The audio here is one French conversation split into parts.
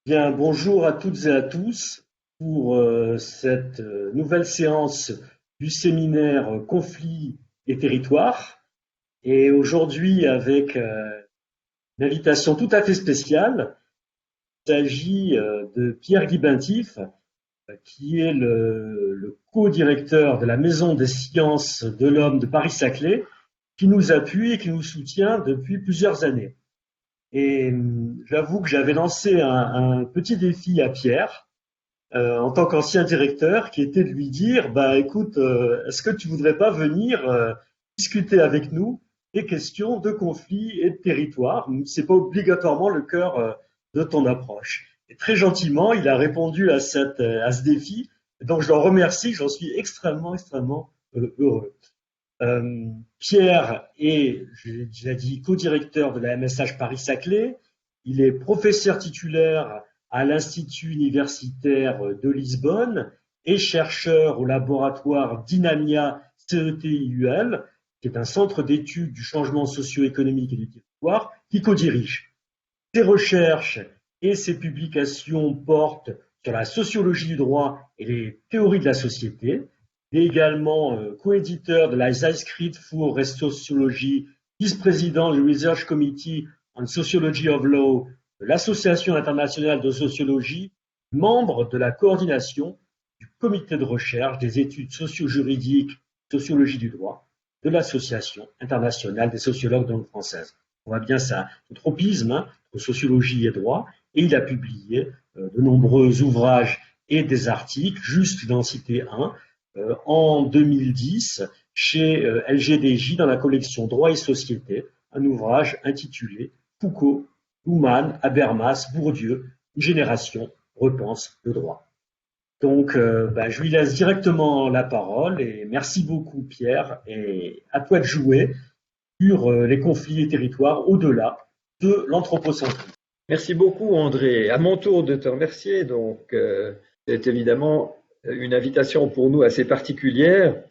Bien, bonjour à toutes et à tous pour cette nouvelle séance du séminaire Conflits et territoires. Et aujourd'hui, avec une invitation tout à fait spéciale, il s'agit de Pierre Guibentif, qui est le co-directeur de la Maison des sciences de l'homme de Paris-Saclay, qui nous appuie et qui nous soutient depuis plusieurs années. Et j'avoue que j'avais lancé un petit défi à Pierre en tant qu'ancien directeur, qui était de lui dire, bah écoute, est-ce que tu voudrais pas venir discuter avec nous des questions de conflit et de territoire? C'est pas obligatoirement le cœur de ton approche. Et très gentiment, il a répondu à à ce défi. Donc je le remercie, j'en suis extrêmement heureux. Pierre est, j'ai déjà dit, co-directeur de la MSH Paris-Saclay. Il est professeur titulaire à l'Institut universitaire de Lisbonne et chercheur au laboratoire Dynamia CETIUL, qui est un centre d'études du changement socio-économique et du territoire, qui co-dirige. Ses recherches et ses publications portent sur la sociologie du droit et les théories de la société. Il est également coéditeur de la Zeitschrift für Sociologie, vice-président du Research Committee on Sociology of Law de l'Association internationale de sociologie, membre de la coordination du comité de recherche des études socio-juridiques, sociologie du droit, de l'Association internationale des sociologues de langue française. On voit bien ça, le tropisme entre sociologie et droit, et il a publié de nombreux ouvrages et des articles, juste d'en citer un, en 2010 chez LGDJ dans la collection Droit et Société, un ouvrage intitulé Foucault, Luhmann, Habermas, Bourdieu, une génération repense le droit. Donc, je lui laisse directement la parole et merci beaucoup Pierre et à toi de jouer sur les conflits et territoires au-delà de l'anthropocentrisme. Merci beaucoup André. À mon tour de te remercier. Donc, c'est évidemment une invitation pour nous assez particulière,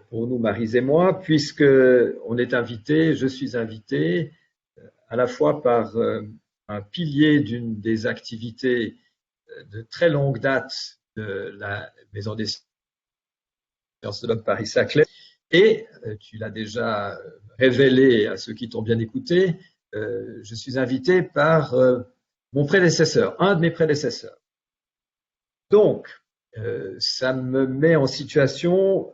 pour nous Maryse et moi, puisque on est invité, je suis invité, à la fois par un pilier d'une des activités de très longue date de la Maison des sciences de l'homme Paris-Saclay, et tu l'as déjà révélé à ceux qui t'ont bien écouté, je suis invité par mon prédécesseur, un de mes prédécesseurs. Donc, ça me met en situation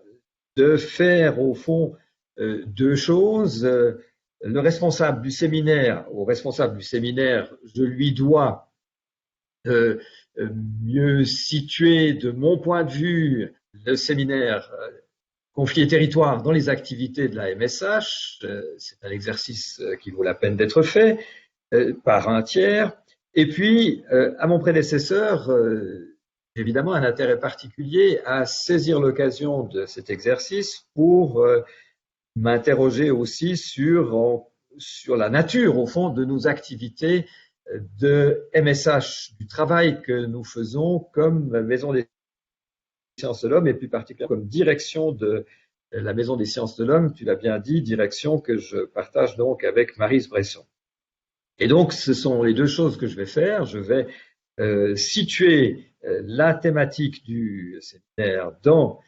de faire au fond deux choses. Le responsable du séminaire, au responsable du séminaire, je lui dois mieux situer de mon point de vue le séminaire Conflits et territoires dans les activités de la MSH. C'est un exercice qui vaut la peine d'être fait par un tiers. Et puis, à mon prédécesseur, évidemment un intérêt particulier à saisir l'occasion de cet exercice pour m'interroger aussi sur la nature, au fond, de nos activités de MSH, du travail que nous faisons comme Maison des sciences de l'homme et plus particulièrement comme direction de la Maison des sciences de l'homme, tu l'as bien dit, direction que je partage donc avec Maryse Bresson. Et donc, ce sont les deux choses que je vais faire. Je vais situer la thématique du séminaire dans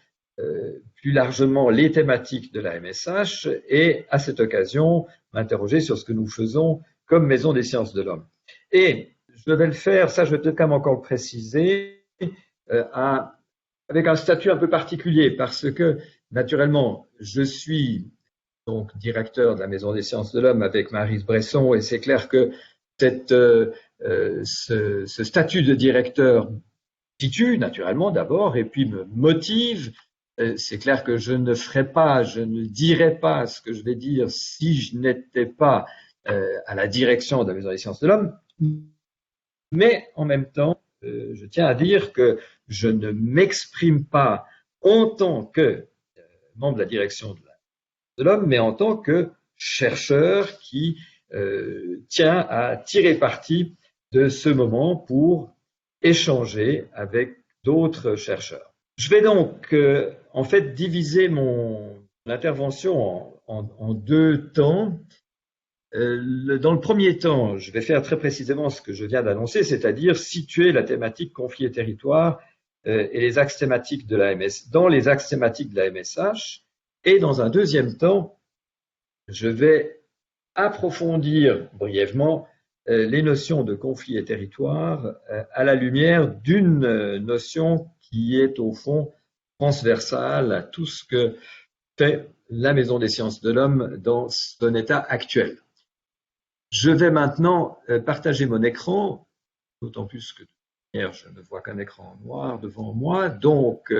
plus largement les thématiques de la MSH et à cette occasion m'interroger sur ce que nous faisons comme Maison des sciences de l'homme. Et je vais le faire, ça je vais quand même encore préciser, avec un statut un peu particulier parce que naturellement je suis donc directeur de la Maison des sciences de l'homme avec Maryse Bresson et c'est clair que ce statut de directeur situe naturellement d'abord et puis me motive. C'est clair que je ne dirais pas ce que je vais dire si je n'étais pas à la direction de la Maison des sciences de l'homme. Mais en même temps, je tiens à dire que je ne m'exprime pas en tant que membre de la direction de l'homme, mais en tant que chercheur qui tient à tirer parti de ce moment pour échanger avec d'autres chercheurs. Je vais donc en fait diviser mon intervention en deux temps. Dans le premier temps, je vais faire très précisément ce que je viens d'annoncer, c'est-à-dire situer la thématique conflit et territoire et les axes thématiques de la dans les axes thématiques de la MSH. Et dans un deuxième temps, je vais approfondir brièvement les notions de conflit et territoire à la lumière d'une notion qui est au fond transversale à tout ce que fait la Maison des sciences de l'homme dans son état actuel. Je vais maintenant partager mon écran, d'autant plus que je ne vois qu'un écran noir devant moi, donc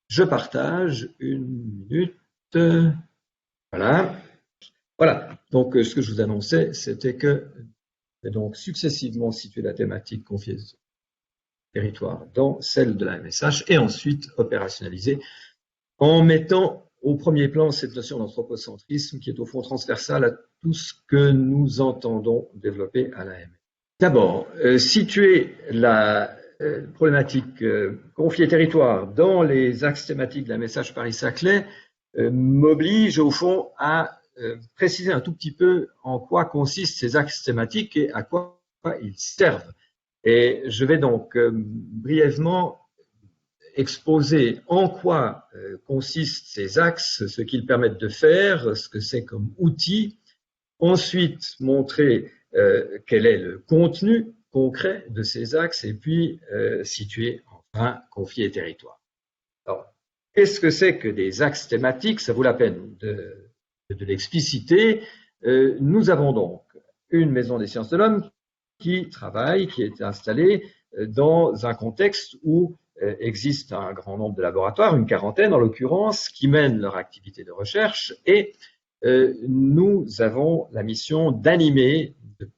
je partage une minute. Voilà. Voilà. Donc ce que je vous annonçais, c'était que je vais donc successivement situer la thématique confiée territoire dans celle de la MSH et ensuite opérationnaliser en mettant au premier plan cette notion d'anthropocentrisme qui est au fond transversale à tout ce que nous entendons développer à la MSH. D'abord, situer la problématique conflit et territoire dans les axes thématiques de la MSH Paris-Saclay m'oblige au fond à préciser un tout petit peu en quoi consistent ces axes thématiques et à quoi ils servent. Et je vais donc brièvement exposer en quoi consistent ces axes, ce qu'ils permettent de faire, ce que c'est comme outil. Ensuite, montrer quel est le contenu concret de ces axes et puis situer enfin conflit et territoire. Alors, qu'est-ce que c'est que des axes thématiques? Ça vaut la peine de l'expliciter. Nous avons donc une maison des sciences de l'homme qui travaille, qui est installée dans un contexte où existe un grand nombre de laboratoires, une quarantaine en l'occurrence, qui mènent leur activité de recherche et nous avons la mission d'animer, de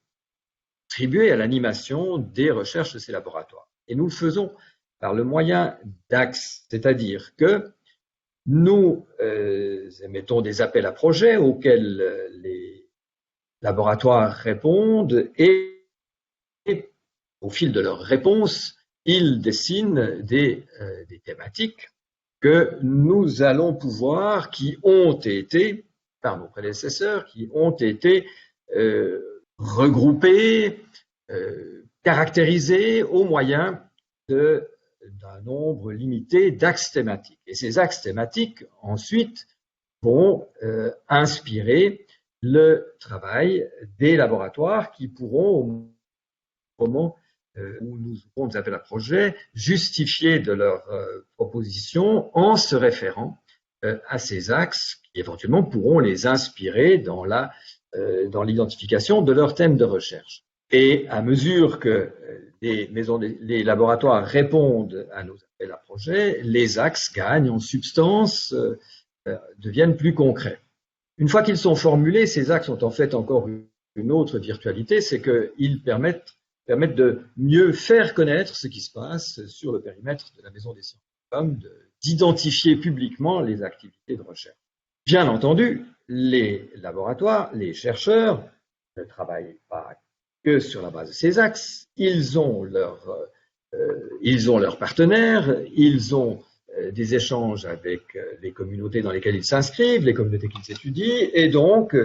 contribuer à l'animation des recherches de ces laboratoires. Et nous le faisons par le moyen d'axes, c'est-à-dire que nous émettons des appels à projets auxquels les laboratoires répondent et au fil de leurs réponses, ils dessinent des thématiques que nous allons pouvoir, qui ont été, par nos prédécesseurs, qui ont été regroupées, caractérisées au moyen d'un nombre limité d'axes thématiques. Et ces axes thématiques, ensuite, vont inspirer le travail des laboratoires qui pourront, au moment où nous aurons des appels à projets, justifier de leurs propositions en se référant à ces axes qui éventuellement pourront les inspirer dans l'identification de leurs thèmes de recherche. Et à mesure que les laboratoires répondent à nos appels à projets, les axes gagnent en substance, deviennent plus concrets. Une fois qu'ils sont formulés, ces axes ont en fait encore une autre virtualité, c'est qu'ils permettent de mieux faire connaître ce qui se passe sur le périmètre de la Maison des sciences de l'homme, d'identifier publiquement les activités de recherche. Bien entendu, les laboratoires, les chercheurs ne travaillent pas que sur la base de ces axes. Ils ont leurs partenaires, ils ont des échanges avec les communautés dans lesquelles ils s'inscrivent, les communautés qu'ils étudient, et donc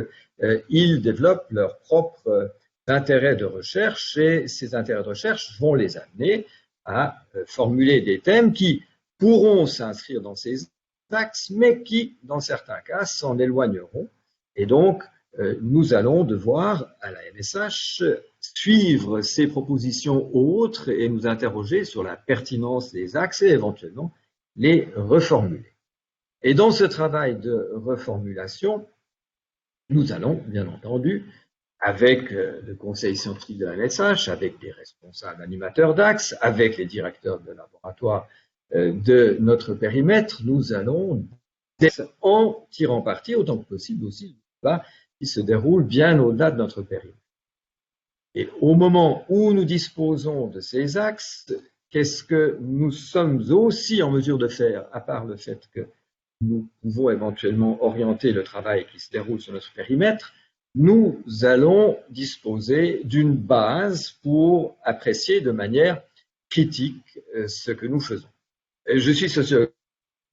ils développent leurs propres intérêts de recherche, et ces intérêts de recherche vont les amener à formuler des thèmes qui pourront s'inscrire dans ces axes, mais qui, dans certains cas, s'en éloigneront. Et donc, nous allons devoir, à la MSH, suivre ces propositions autres et nous interroger sur la pertinence des axes et éventuellement les reformuler. Et dans ce travail de reformulation, nous allons, bien entendu, avec le conseil scientifique de la MSH, avec les responsables animateurs d'axes, avec les directeurs de laboratoire de notre périmètre, nous allons, en tirant parti autant que possible aussi du débat qui se déroule bien au-delà de notre périmètre. Et au moment où nous disposons de ces axes, qu'est-ce que nous sommes aussi en mesure de faire, à part le fait que nous pouvons éventuellement orienter le travail qui se déroule sur notre périmètre? Nous allons disposer d'une base pour apprécier de manière critique ce que nous faisons. Je suis sociologue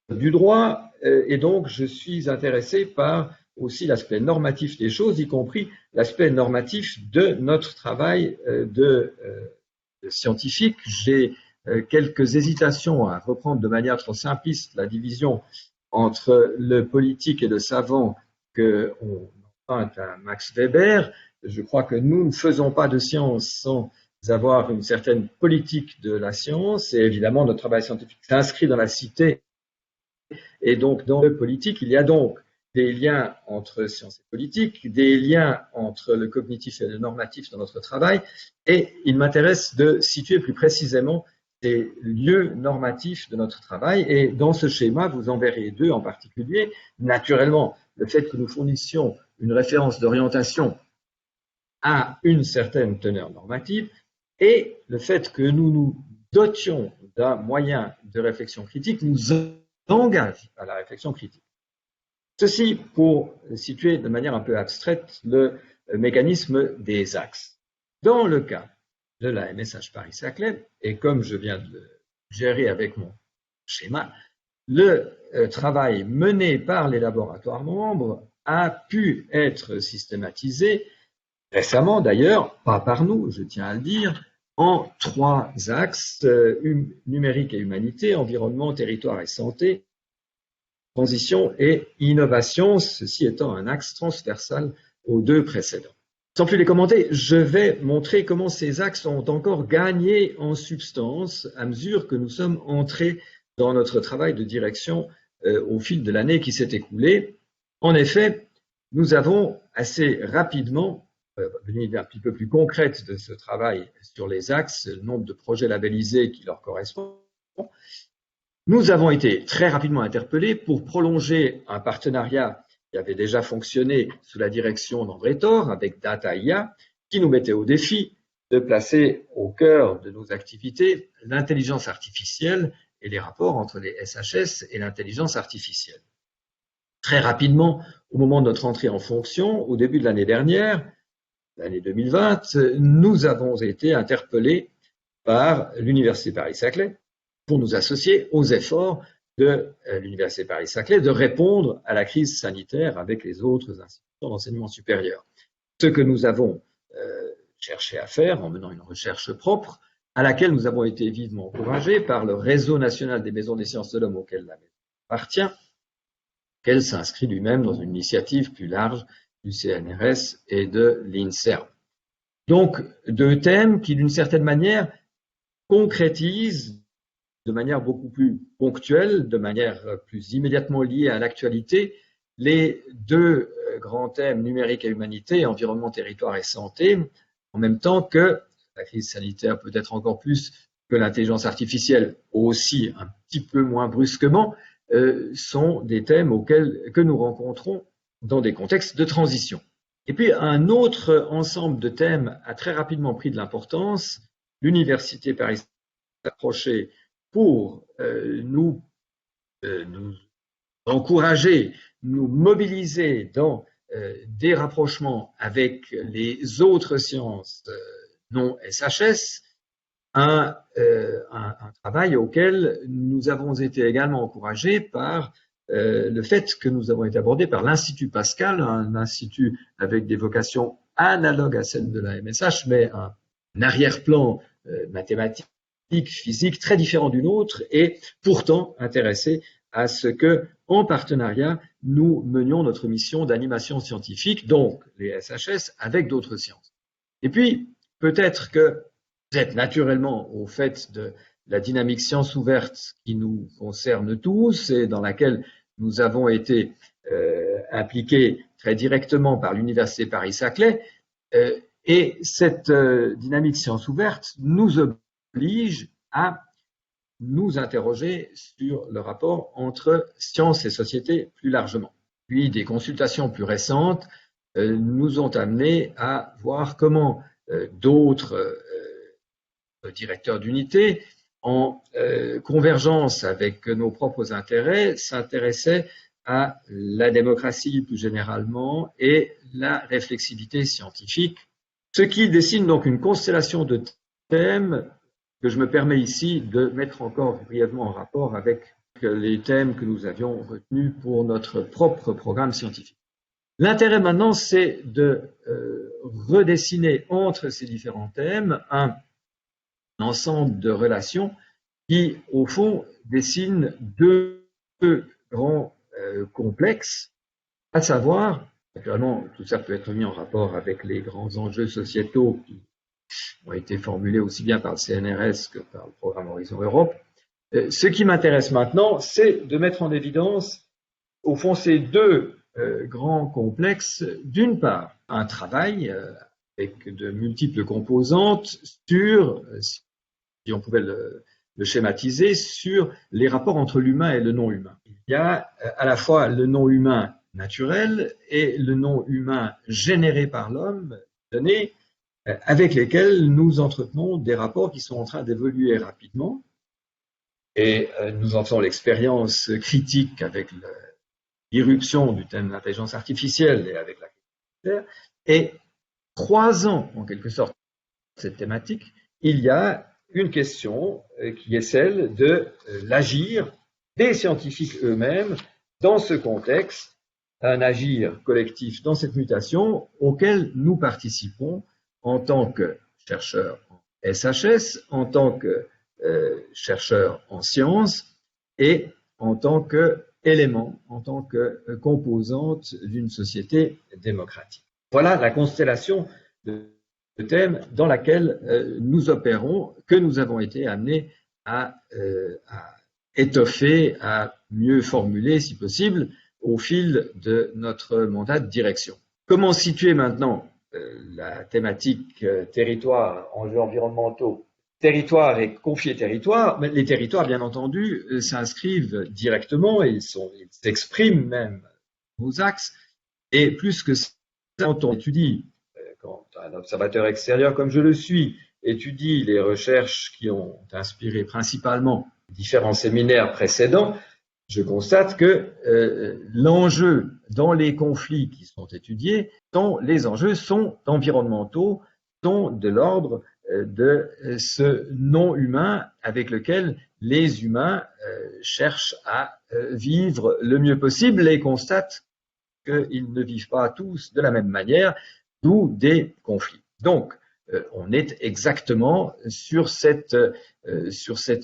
du droit et donc je suis intéressé par aussi l'aspect normatif des choses, y compris l'aspect normatif de notre travail de scientifique. J'ai quelques hésitations à reprendre de manière trop simpliste la division entre le politique et le savant qu'on emprunte à Max Weber. Je crois que nous ne faisons pas de science sans avoir une certaine politique de la science, et évidemment notre travail scientifique s'inscrit dans la cité, et donc dans le politique, il y a donc des liens entre science et politique, des liens entre le cognitif et le normatif dans notre travail, et il m'intéresse de situer plus précisément des lieux normatifs de notre travail, et dans ce schéma, vous en verrez deux en particulier. Naturellement, le fait que nous fournissions une référence d'orientation à une certaine teneur normative, et le fait que nous nous dotions d'un moyen de réflexion critique nous engage à la réflexion critique. Ceci pour situer de manière un peu abstraite le mécanisme des axes. Dans le cas de la MSH Paris-Saclay, et comme je viens de le gérer avec mon schéma, le travail mené par les laboratoires membres a pu être systématisé récemment d'ailleurs, pas par nous, je tiens à le dire, en trois axes, numérique et humanité, environnement, territoire et santé, transition et innovation, ceci étant un axe transversal aux deux précédents. Sans plus les commenter, je vais montrer comment ces axes ont encore gagné en substance à mesure que nous sommes entrés dans notre travail de direction au fil de l'année qui s'est écoulée. En effet, nous avons assez rapidement une idée un petit peu plus concrète de ce travail sur les axes, le nombre de projets labellisés qui leur correspond. Nous avons été très rapidement interpellés pour prolonger un partenariat qui avait déjà fonctionné sous la direction d'André Thor avec Data IA, qui nous mettait au défi de placer au cœur de nos activités l'intelligence artificielle et les rapports entre les SHS et l'intelligence artificielle. Très rapidement, au moment de notre entrée en fonction, au début de l'année dernière, l'année 2020, nous avons été interpellés par l'Université Paris-Saclay pour nous associer aux efforts de l'Université Paris-Saclay de répondre à la crise sanitaire avec les autres institutions d'enseignement supérieur. Ce que nous avons cherché à faire en menant une recherche propre, à laquelle nous avons été vivement encouragés par le réseau national des maisons des sciences de l'homme auquel la maison appartient, qu'elle s'inscrit lui-même dans une initiative plus large du CNRS et de l'INSERM. Donc, deux thèmes qui, d'une certaine manière, concrétisent de manière beaucoup plus ponctuelle, de manière plus immédiatement liée à l'actualité, les deux grands thèmes numérique et humanité, environnement, territoire et santé, en même temps que la crise sanitaire, peut-être encore plus que l'intelligence artificielle, aussi un petit peu moins brusquement, sont des thèmes que nous rencontrons dans des contextes de transition. Et puis un autre ensemble de thèmes a très rapidement pris de l'importance. L'Université Paris s'est approchée pour nous encourager, nous mobiliser dans des rapprochements avec les autres sciences non SHS, un travail auquel nous avons été également encouragés par le fait que nous avons été abordés par l'Institut Pascal, un institut avec des vocations analogues à celles de la MSH, mais un arrière-plan mathématique, physique très différent du nôtre, et pourtant intéressé à ce que, en partenariat, nous menions notre mission d'animation scientifique, donc les SHS, avec d'autres sciences. Et puis, peut-être que vous êtes naturellement au fait de la dynamique science ouverte qui nous concerne tous et dans laquelle nous avons été impliqués très directement par l'Université Paris-Saclay. Et cette dynamique science ouverte nous oblige à nous interroger sur le rapport entre science et société plus largement. Puis des consultations plus récentes nous ont amenés à voir comment d'autres directeurs d'unité, en convergence avec nos propres intérêts, s'intéressaient à la démocratie plus généralement et la réflexivité scientifique, ce qui dessine donc une constellation de thèmes que je me permets ici de mettre encore brièvement en rapport avec les thèmes que nous avions retenus pour notre propre programme scientifique. L'intérêt maintenant, c'est de redessiner entre ces différents thèmes un ensemble de relations qui, au fond, dessinent deux grands complexes, à savoir, naturellement, tout ça peut être mis en rapport avec les grands enjeux sociétaux qui ont été formulés aussi bien par le CNRS que par le programme Horizon Europe. Ce qui m'intéresse maintenant, c'est de mettre en évidence, au fond, ces deux grands complexes. D'une part, un travail avec de multiples composantes sur, si on pouvait le schématiser, sur les rapports entre l'humain et le non-humain. Il y a à la fois le non-humain naturel et le non-humain généré par l'homme, donné, avec lesquels nous entretenons des rapports qui sont en train d'évoluer rapidement. Et nous en faisons l'expérience critique avec l'irruption du thème de l'intelligence artificielle et avec la crise. Et croisant en quelque sorte cette thématique, il y a une question qui est celle de l'agir des scientifiques eux-mêmes dans ce contexte, un agir collectif dans cette mutation auquel nous participons en tant que chercheurs en SHS, en tant que chercheurs en sciences et en tant qu'élément, en tant que composante d'une société démocratique. Voilà la constellation de thèmes dans laquelle nous opérons, que nous avons été amenés à étoffer, à mieux formuler, si possible, au fil de notre mandat de direction. Comment situer maintenant la thématique territoire, enjeux environnementaux, territoire et confier territoire? Mais les territoires, bien entendu, s'inscrivent directement et ils s'expriment même aux axes. Et plus que ça, quand on étudie, quand un observateur extérieur comme je le suis, étudie les recherches qui ont inspiré principalement différents séminaires précédents, je constate que l'enjeu dans les conflits qui sont étudiés, les enjeux sont environnementaux, sont de l'ordre de ce non-humain avec lequel les humains cherchent à vivre le mieux possible et constatent qu'ils ne vivent pas tous de la même manière, d'où des conflits. Donc, on est exactement sur cette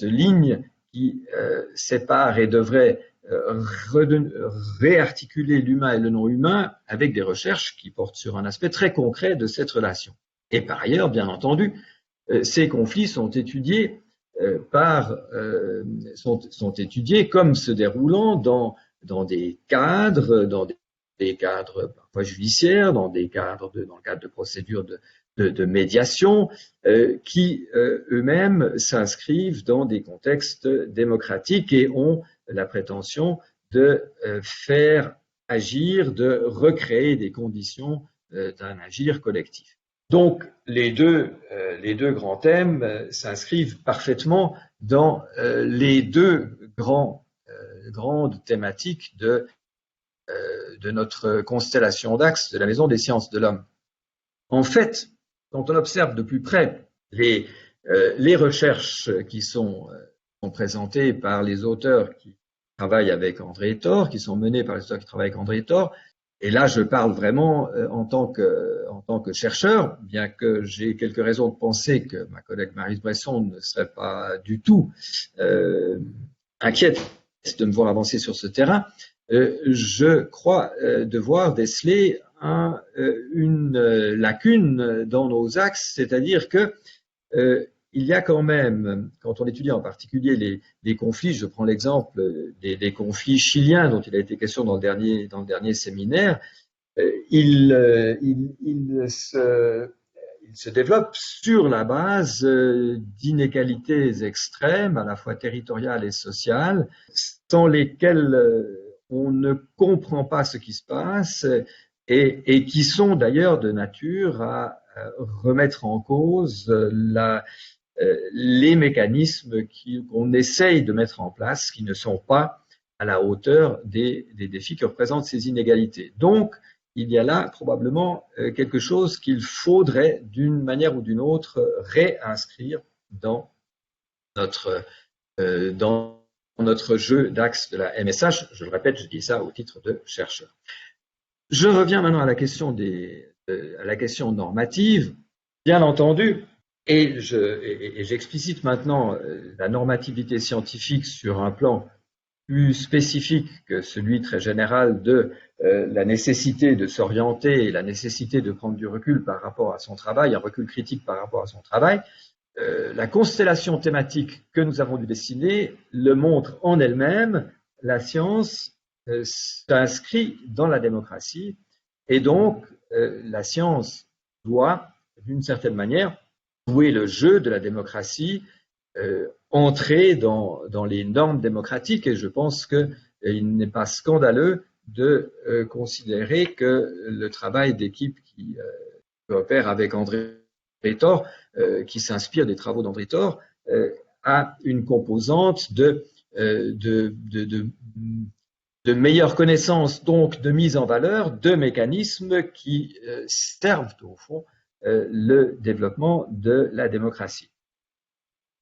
ligne qui sépare et devrait réarticuler l'humain et le non-humain avec des recherches qui portent sur un aspect très concret de cette relation. Et par ailleurs, bien entendu, ces conflits sont étudiés sont étudiés comme se déroulant dans des cadres, parfois judiciaires, dans le cadre de procédures de médiation, qui eux-mêmes s'inscrivent dans des contextes démocratiques et ont la prétention de faire agir, de recréer des conditions d'un agir collectif. Donc, les deux grands thèmes s'inscrivent parfaitement dans les deux grandes thématiques de notre constellation d'axes de la Maison des sciences de l'homme. En fait, quand on observe de plus près les recherches qui sont présentées par les auteurs qui travaillent avec André Thor, qui sont menées par les auteurs qui travaillent avec André Thor, et là je parle vraiment en tant que chercheur, bien que j'ai quelques raisons de penser que ma collègue Maryse Bresson ne serait pas du tout inquiète de me voir avancer sur ce terrain, je crois devoir déceler une lacune dans nos axes, c'est-à-dire que il y a quand même, quand on étudie en particulier les conflits, je prends l'exemple des conflits chiliens dont il a été question dans le dernier séminaire, il se développe sur la base d'inégalités extrêmes, à la fois territoriales et sociales, sans lesquelles on ne comprend pas ce qui se passe et qui sont d'ailleurs de nature à remettre en cause les mécanismes qu'on essaye de mettre en place, qui ne sont pas à la hauteur des défis que représentent ces inégalités. Donc, il y a là probablement quelque chose qu'il faudrait, d'une manière ou d'une autre, réinscrire dans notre jeu d'axes de la MSH. Je le répète, je dis ça au titre de chercheur. Je reviens maintenant à la question normative, bien entendu, et j'explicite maintenant la normativité scientifique sur un plan plus spécifique que celui très général de la nécessité de s'orienter et la nécessité de prendre du recul par rapport à son travail, un recul critique par rapport à son travail. La constellation thématique que nous avons dû dessiner le montre en elle-même. La science s'inscrit dans la démocratie et donc la science doit, d'une certaine manière, jouer le jeu de la démocratie, entrer dans les normes démocratiques, et je pense qu'il n'est pas scandaleux de considérer que le travail d'équipe qui coopère avec André Thor, qui s'inspire des travaux d'André Thor, a une composante de meilleure connaissance, donc de mise en valeur de mécanismes qui servent au fond le développement de la démocratie.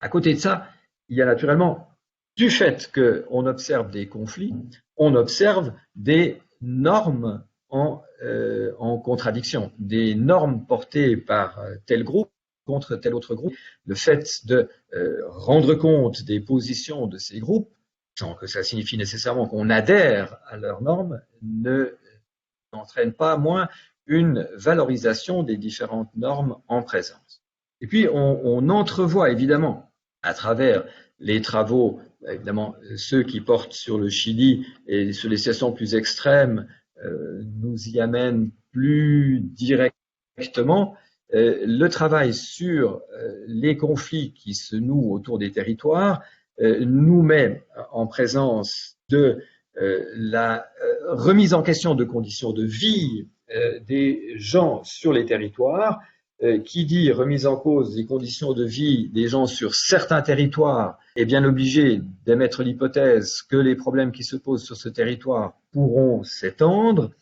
À côté de ça, il y a naturellement, du fait qu'on observe des conflits, on observe des normes en contradiction, des normes portées par tel groupe contre tel autre groupe. Le fait de rendre compte des positions de ces groupes, sans que ça signifie nécessairement qu'on adhère à leurs normes, n'entraîne pas moins une valorisation des différentes normes en présence. Et puis, on entrevoit évidemment, à travers les travaux, évidemment, ceux qui portent sur le Chili et sur les situations plus extrêmes, nous y amènent plus directement. Le travail sur les conflits qui se nouent autour des territoires nous met en présence de la remise en question de conditions de vie des gens sur les territoires. Qui dit remise en cause des conditions de vie des gens sur certains territoires est bien obligé d'émettre l'hypothèse que les problèmes qui se posent sur ce territoire pourront s'étendre,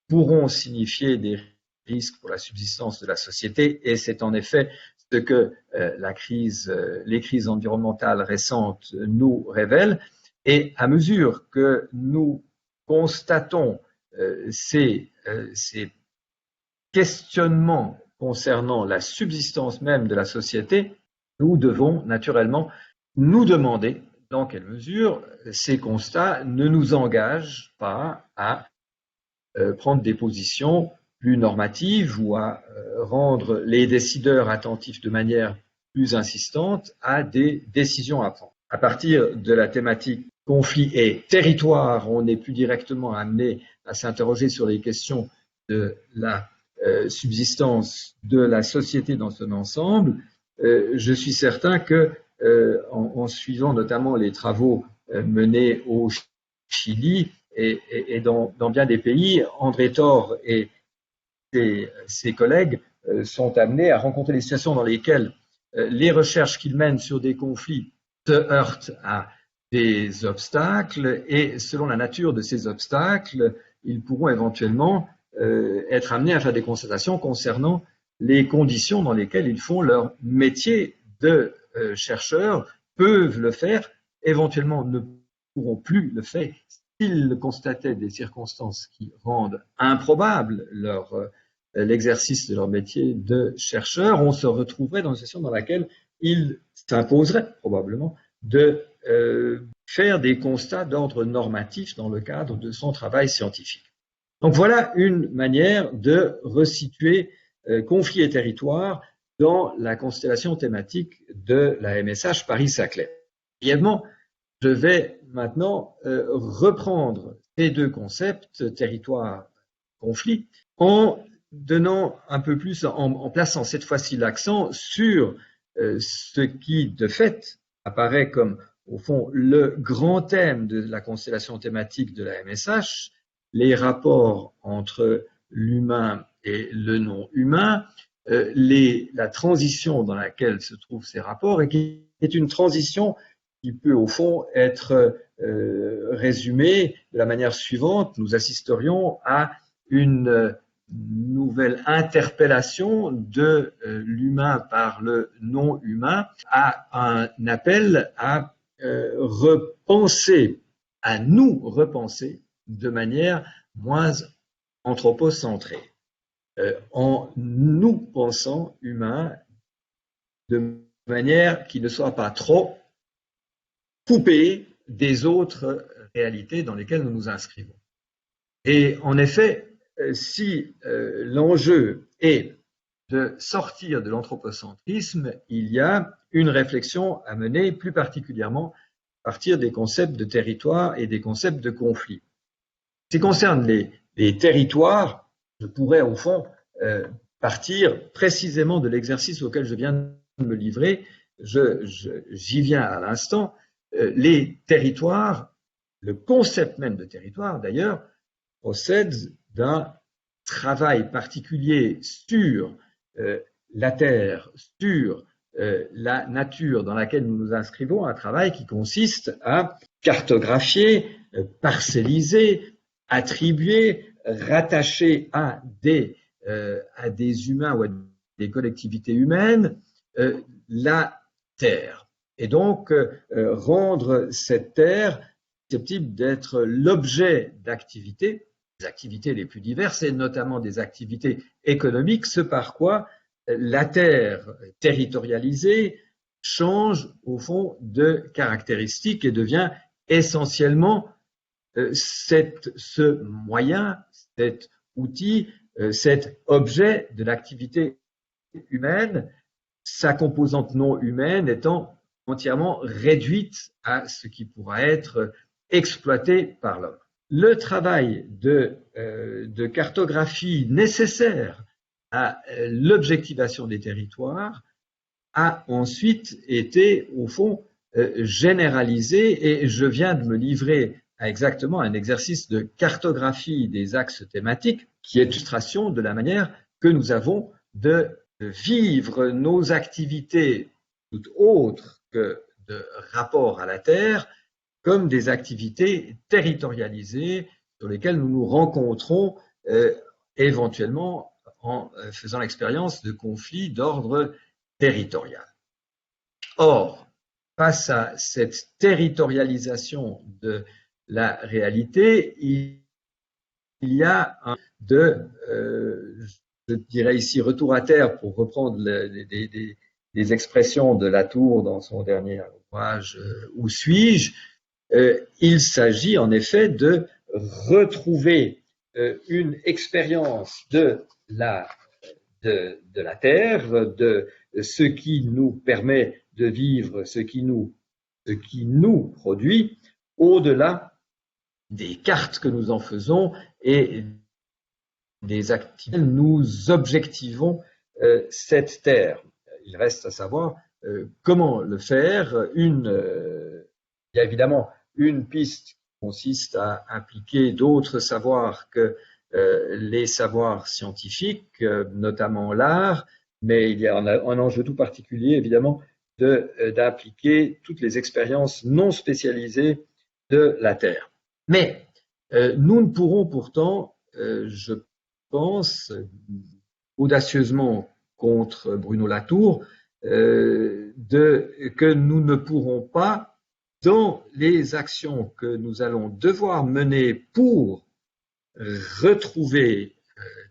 pourront signifier des risques pour la subsistance de la société, et c'est en effet ce que les crises environnementales récentes nous révèlent. Et à mesure que nous constatons ces questionnements concernant la subsistance même de la société, nous devons naturellement nous demander dans quelle mesure ces constats ne nous engagent pas à prendre des positions plus normatives ou à rendre les décideurs attentifs de manière plus insistante à des décisions à prendre. À partir de la thématique conflit et territoire, on est plus directement amené à s'interroger sur les questions de la subsistance de la société dans son ensemble. Je suis certain que, en suivant notamment les travaux menés au Chili et dans bien des pays, André Thor et ses collègues sont amenés à rencontrer des situations dans lesquelles les recherches qu'ils mènent sur des conflits se heurtent à des obstacles, et selon la nature de ces obstacles, ils pourront éventuellement être amenés à faire des constatations concernant les conditions dans lesquelles ils font leur métier de chercheurs, peuvent le faire, éventuellement ne pourront plus le faire s'ils constataient des circonstances qui rendent improbable l'exercice de leur métier de chercheur. On se retrouverait dans une situation dans laquelle il s'imposerait probablement de faire des constats d'ordre normatif dans le cadre de son travail scientifique. Donc voilà une manière de resituer conflits et territoires dans la constellation thématique de la MSH Paris-Saclay. Brièvement, je vais maintenant reprendre ces deux concepts, territoire, conflit, en donnant un peu plus, en plaçant cette fois-ci l'accent sur ce qui, de fait, apparaît comme, au fond, le grand thème de la constellation thématique de la MSH, les rapports entre l'humain et le non-humain, la transition dans laquelle se trouvent ces rapports, et qui est une transition qui peut au fond être résumée de la manière suivante. Nous assisterions à une nouvelle interpellation de l'humain par le non-humain, à un appel à repenser, à nous repenser de manière moins anthropocentré, en nous pensant humains de manière qui ne soit pas trop coupée des autres réalités dans lesquelles nous nous inscrivons. Et en effet, si l'enjeu est de sortir de l'anthropocentrisme, il y a une réflexion à mener, plus particulièrement à partir des concepts de territoire et des concepts de conflit. Ce qui concerne les territoires, je pourrais au fond partir précisément de l'exercice auquel je viens de me livrer. J'y viens à l'instant. Les territoires, le concept même de territoire d'ailleurs, procède d'un travail particulier sur la terre, sur la nature dans laquelle nous nous inscrivons, un travail qui consiste à cartographier, parcelliser, attribuer, rattacher à des humains ou à des collectivités humaines la terre. Et donc rendre cette terre susceptible d'être l'objet d'activités, des activités les plus diverses et notamment des activités économiques, ce par quoi la terre territorialisée change au fond de caractéristiques et devient essentiellement ce moyen, cet outil, cet objet de l'activité humaine, sa composante non humaine étant entièrement réduite à ce qui pourra être exploité par l'homme. Le travail de cartographie nécessaire à l'objectivation des territoires a ensuite été, au fond, généralisé et je viens de me livrer à exactement un exercice de cartographie des axes thématiques qui est illustration de la manière que nous avons de vivre nos activités toutes autres que de rapport à la Terre comme des activités territorialisées sur lesquelles nous nous rencontrons éventuellement en faisant l'expérience de conflits d'ordre territorial. Or, face à cette territorialisation de la réalité, il y a je dirais ici retour à terre pour reprendre des expressions de Latour dans son dernier ouvrage Où suis-je? Il s'agit en effet de retrouver une expérience de la terre, de ce qui nous permet de vivre, ce qui nous produit, au-delà des cartes que nous en faisons et des activités. Nous objectivons cette terre. Il reste à savoir comment le faire. Il y a évidemment une piste qui consiste à impliquer d'autres savoirs que les savoirs scientifiques, notamment l'art, mais il y a un enjeu tout particulier, évidemment, d'impliquer toutes les expériences non spécialisées de la Terre. Mais nous ne pourrons pourtant, je pense, audacieusement contre Bruno Latour, que nous ne pourrons pas, dans les actions que nous allons devoir mener pour retrouver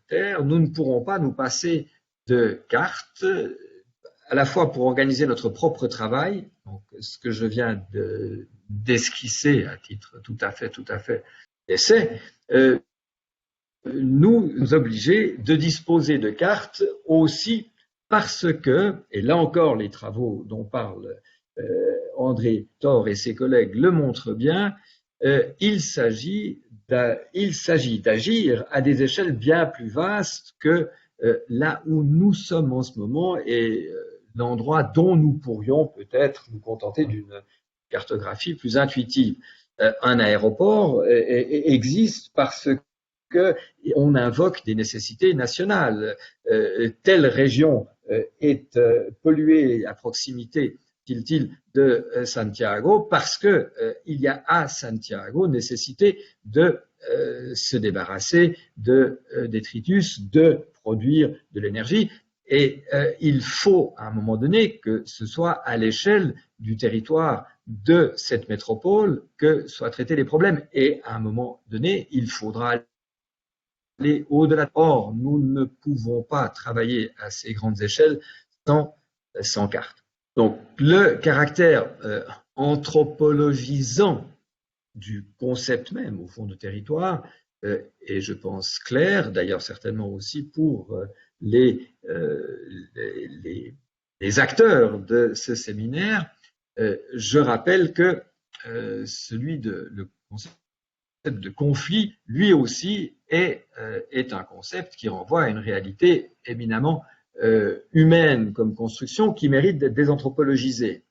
Terre, nous ne pourrons pas nous passer de cartes, à la fois pour organiser notre propre travail, donc ce que je viens d'esquisser à titre tout à fait d'essai, nous obliger de disposer de cartes aussi parce que, et là encore les travaux dont parle André Thor et ses collègues le montrent bien, il s'agit d'agir à des échelles bien plus vastes que là où nous sommes en ce moment et l'endroit dont nous pourrions peut-être nous contenter d'une cartographie plus intuitive. Un aéroport existe parce qu'on invoque des nécessités nationales. Telle région est polluée à proximité de Santiago parce qu'il y a à Santiago nécessité de se débarrasser de détritus, de produire de l'énergie. Et il faut à un moment donné que ce soit à l'échelle du territoire de cette métropole que soient traités les problèmes. Et à un moment donné, il faudra aller au-delà. Or, nous ne pouvons pas travailler à ces grandes échelles sans carte. Donc, le caractère anthropologisant du concept même, au fond, de territoire, est, je pense, clair, d'ailleurs certainement aussi pour les acteurs de ce séminaire. Je rappelle que le concept de conflit, lui aussi, est un concept qui renvoie à une réalité éminemment humaine comme construction qui mérite d'être désanthropologisée.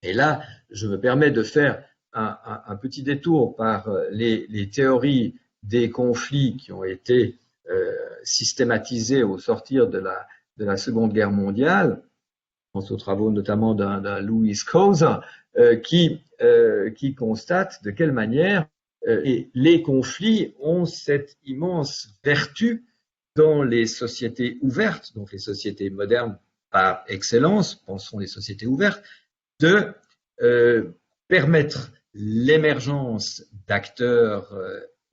Et là, je me permets de faire un petit détour par les théories des conflits qui ont été systématisées au sortir de la Seconde Guerre mondiale. Je pense aux travaux notamment d'un Louis Koser qui constate de quelle manière les conflits ont cette immense vertu dans les sociétés ouvertes, donc les sociétés modernes par excellence, pensons les sociétés ouvertes, de permettre l'émergence d'acteurs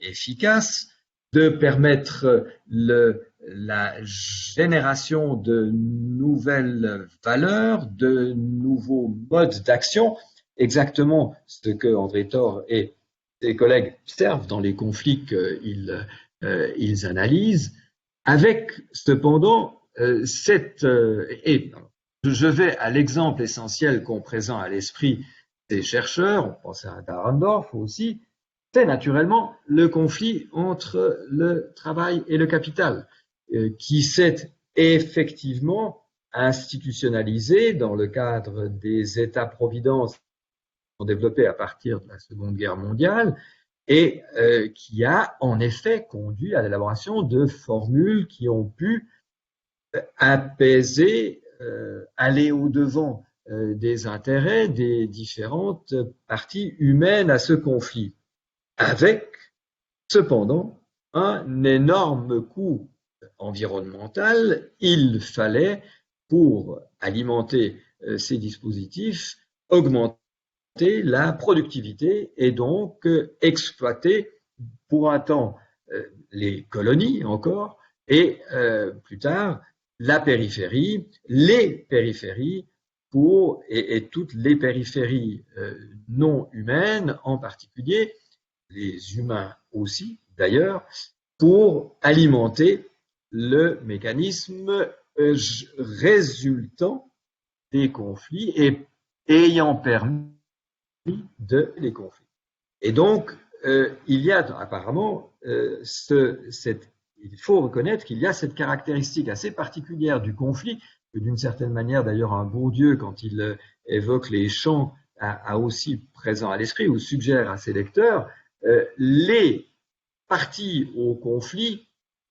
efficaces, de permettre la génération de nouvelles valeurs, de nouveaux modes d'action, exactement ce que André Thor et ses collègues observent dans les conflits qu'ils analysent, avec cependant et je vais à l'exemple essentiel qu'ont présent à l'esprit ces chercheurs, on pense à Dahrendorf aussi, c'est naturellement le conflit entre le travail et le capital, qui s'est effectivement institutionnalisé dans le cadre des États-providence qui sont développés à partir de la Seconde Guerre mondiale et qui a en effet conduit à l'élaboration de formules qui ont pu apaiser, aller au-devant des intérêts des différentes parties humaines à ce conflit, avec cependant un énorme coût environnemental. Il fallait, pour alimenter ces dispositifs, augmenter la productivité et donc exploiter pour un temps les colonies encore et plus tard la périphérie, les périphéries et toutes les périphéries non humaines en particulier, les humains aussi d'ailleurs, pour alimenter le mécanisme résultant des conflits et ayant permis de les conflits. Et donc, il y a apparemment il faut reconnaître qu'il y a cette caractéristique assez particulière du conflit, que d'une certaine manière d'ailleurs un Bourdieu, quand il évoque les champs, a aussi présent à l'esprit ou suggère à ses lecteurs, les parties au conflit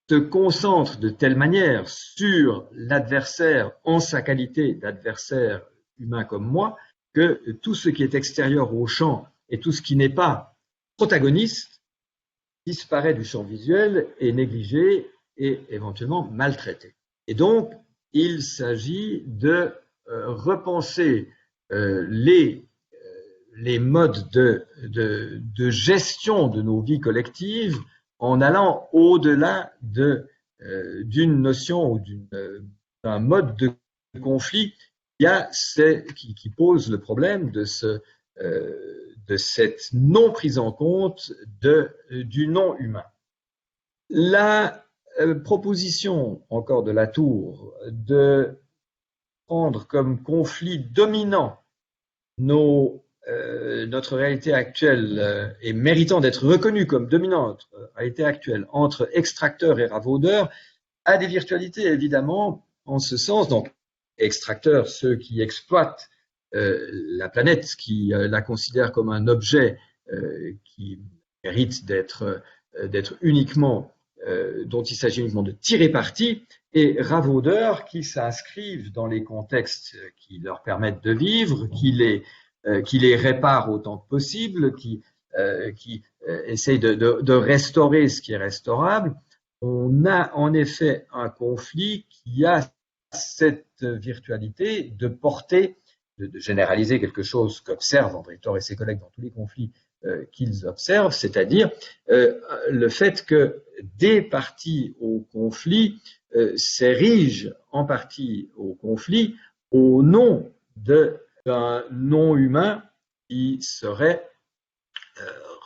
se concentrent de telle manière sur l'adversaire en sa qualité d'adversaire humain comme moi, que tout ce qui est extérieur au champ et tout ce qui n'est pas protagoniste disparaît du champ visuel, est négligé et éventuellement maltraité. Et donc, il s'agit de repenser les modes de gestion de nos vies collectives en allant au-delà d'une notion ou d'un mode de conflit qui pose le problème de cette non prise en compte du non humain. La proposition encore de Latour de prendre comme conflit dominant notre réalité actuelle et méritant d'être reconnue comme dominante réalité actuelle entre extracteurs et ravaudeurs a des virtualités évidemment en ce sens. Donc, extracteurs, ceux qui exploitent la planète, qui la considèrent comme un objet qui mérite d'être uniquement, dont il s'agit uniquement de tirer parti, et ravaudeurs qui s'inscrivent dans les contextes qui leur permettent de vivre, qui les réparent autant que possible, qui essayent de restaurer ce qui est restaurable. On a en effet un conflit qui a cette virtualité de porter, de généraliser quelque chose qu'observent André Thor et ses collègues dans tous les conflits qu'ils observent, c'est-à-dire le fait que des parties au conflit s'érigent en partie au conflit au nom d'un non-humain qui serait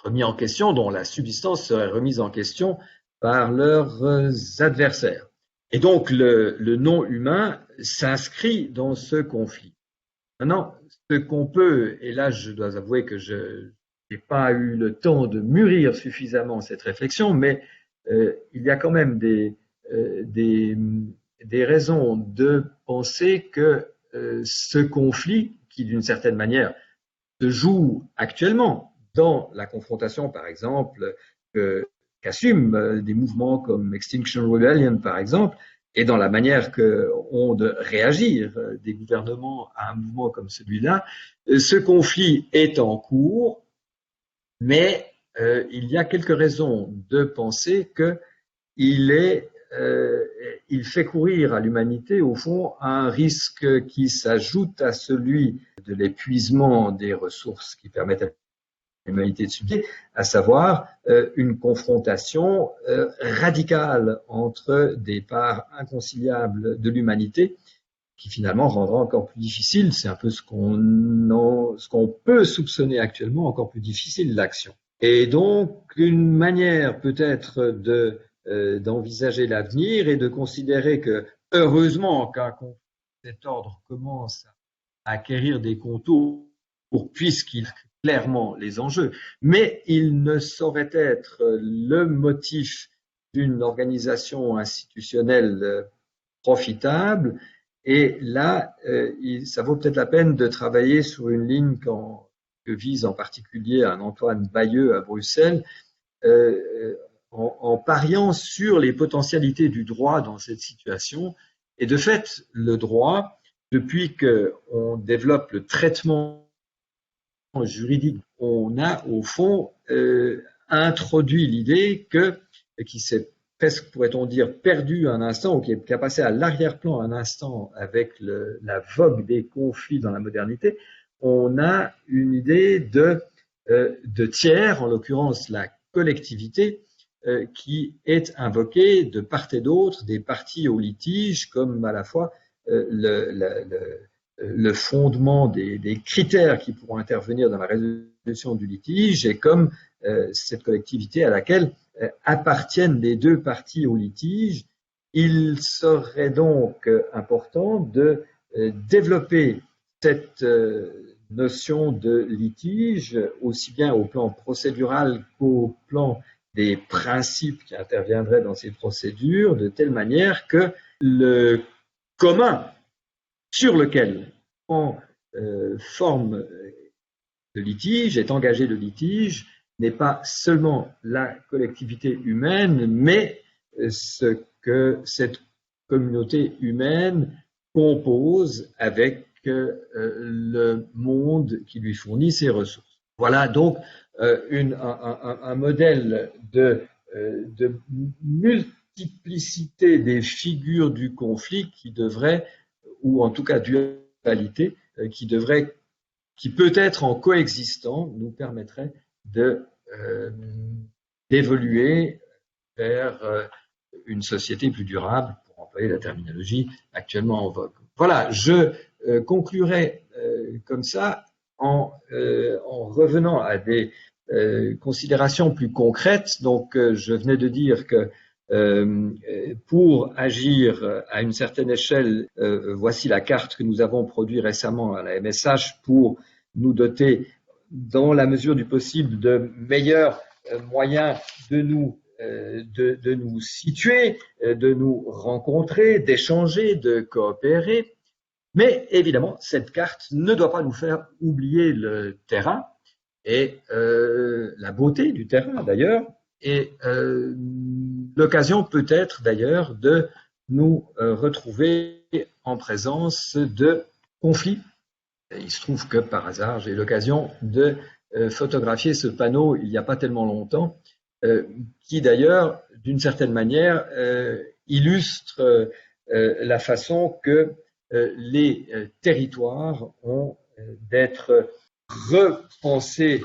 remis en question, dont la subsistance serait remise en question par leurs adversaires. Et donc le non-humain s'inscrit dans ce conflit. Maintenant, ce qu'on peut, et là je dois avouer que je n'ai pas eu le temps de mûrir suffisamment cette réflexion, mais il y a quand même des raisons de penser que ce conflit, qui d'une certaine manière se joue actuellement dans la confrontation, par exemple, qu'assument des mouvements comme Extinction Rebellion, par exemple, et dans la manière qu'ont de réagir des gouvernements à un mouvement comme celui-là, ce conflit est en cours, mais il y a quelques raisons de penser qu'il fait courir à l'humanité, au fond, un risque qui s'ajoute à celui de l'épuisement des ressources qui permettent à l'humanité de subsister, à savoir une confrontation radicale entre des parts inconciliables de l'humanité qui finalement rendra encore plus difficile, c'est un peu ce qu'on peut soupçonner actuellement, encore plus difficile l'action. Et donc une manière peut-être d'envisager l'avenir et de considérer que heureusement qu'un conflit de cet ordre commence à acquérir des contours puisqu'il clairement les enjeux, mais il ne saurait être le motif d'une organisation institutionnelle profitable. Et là, ça vaut peut-être la peine de travailler sur une ligne que vise en particulier un Antoine Bayeux à Bruxelles, en pariant sur les potentialités du droit dans cette situation. Et de fait, le droit, depuis qu'on développe le traitement juridique, on a au fond introduit l'idée qui s'est presque, pourrait-on dire, perdu un instant, ou qui a passé à l'arrière-plan un instant avec la vogue des conflits dans la modernité. On a une idée de tiers, en l'occurrence la collectivité, qui est invoquée de part et d'autre des parties au litige comme à la fois le fondement des critères qui pourront intervenir dans la résolution du litige et comme cette collectivité à laquelle appartiennent les deux parties au litige. Il serait donc important de développer cette notion de litige aussi bien au plan procédural qu'au plan des principes qui interviendraient dans ces procédures, de telle manière que le commun sur lequel on forme le litige, est engagé le litige, n'est pas seulement la collectivité humaine, mais ce que cette communauté humaine compose avec le monde qui lui fournit ses ressources. Voilà donc un modèle de multiplicité des figures du conflit qui devrait, ou en tout cas dualité, qui peut-être en coexistant nous permettrait d'évoluer vers une société plus durable, pour employer la terminologie actuellement en vogue. Voilà, je conclurai comme ça en revenant à des considérations plus concrètes. Donc, je venais de dire que pour agir à une certaine échelle, voici la carte que nous avons produite récemment à la MSH pour nous doter, dans la mesure du possible, de meilleurs moyens de nous situer, de nous rencontrer, d'échanger, de coopérer. Mais évidemment, cette carte ne doit pas nous faire oublier le terrain et la beauté du terrain d'ailleurs, et l'occasion peut-être d'ailleurs de nous retrouver en présence de conflits. Il se trouve que par hasard, j'ai eu l'occasion de photographier ce panneau il n'y a pas tellement longtemps, qui d'ailleurs, d'une certaine manière, illustre la façon que les territoires ont d'être repensés,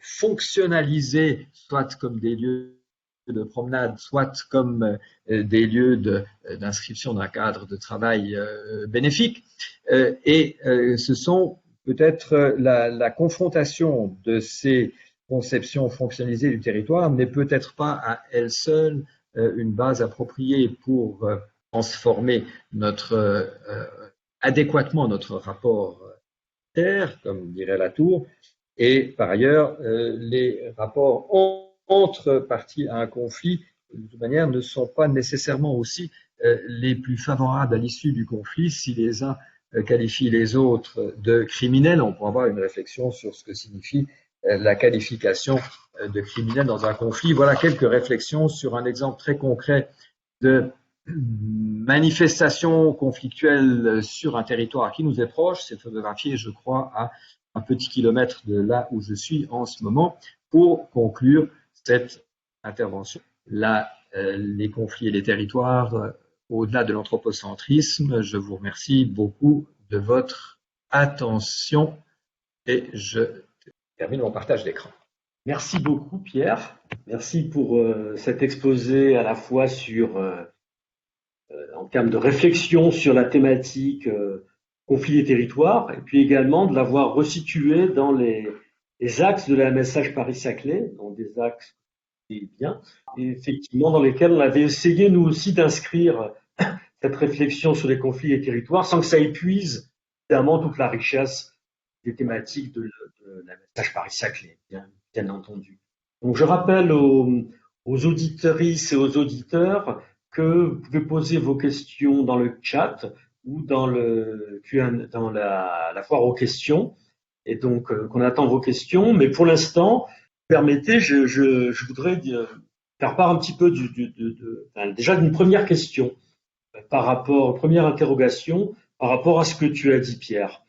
fonctionnalisés, soit comme des lieux de promenade, soit comme des lieux d'inscription d'un cadre de travail bénéfique. Et ce sont peut-être la confrontation de ces conceptions fonctionnalisées du territoire n'est peut-être pas à elle seule une base appropriée pour transformer adéquatement notre rapport terre, comme dirait Latour, et par ailleurs, les rapports entre parties à un conflit, de toute manière, ne sont pas nécessairement aussi les plus favorables à l'issue du conflit. Si les uns qualifient les autres de criminels, on pourra avoir une réflexion sur ce que signifie la qualification de criminel dans un conflit. Voilà quelques réflexions sur un exemple très concret de manifestation conflictuelle sur un territoire qui nous est proche. C'est photographié, je crois, à un petit kilomètre de là où je suis en ce moment. Pour conclure cette intervention, là, les conflits et les territoires, au-delà de l'anthropocentrisme, je vous remercie beaucoup de votre attention et je termine mon partage d'écran. Merci beaucoup, Pierre. Merci pour cet exposé à la fois en termes de réflexion sur la thématique conflit des territoires, et puis également de l'avoir resitué dans les axes de la MSH Paris-Saclay, dans des axes bien, et effectivement dans lesquels on avait essayé nous aussi d'inscrire cette réflexion sur les conflits des territoires sans que ça épuise évidemment toute la richesse des thématiques de la MSH Paris-Saclay, bien entendu. Donc je rappelle aux auditrices et aux auditeurs que vous pouvez poser vos questions dans le chat ou dans la foire aux questions, et donc qu'on attend vos questions. Mais pour l'instant, permettez, je voudrais faire part un petit peu déjà d'une première question première interrogation par rapport à ce que tu as dit, Pierre.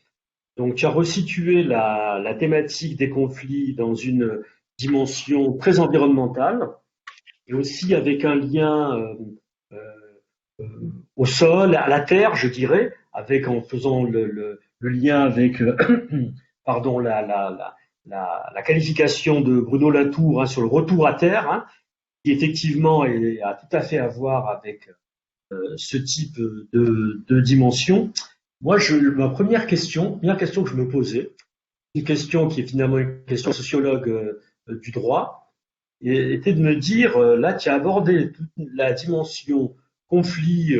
Donc, tu as resitué la thématique des conflits dans une dimension très environnementale et aussi avec un lien au sol, à la terre, je dirais, en faisant le lien avec pardon, la qualification de Bruno Latour sur le retour à terre, qui effectivement a tout à fait à voir avec ce type de dimension. Moi, ma première question que je me posais, une question qui est finalement une question sociologue du droit, était de me dire, là, tu as abordé toute la dimension conflits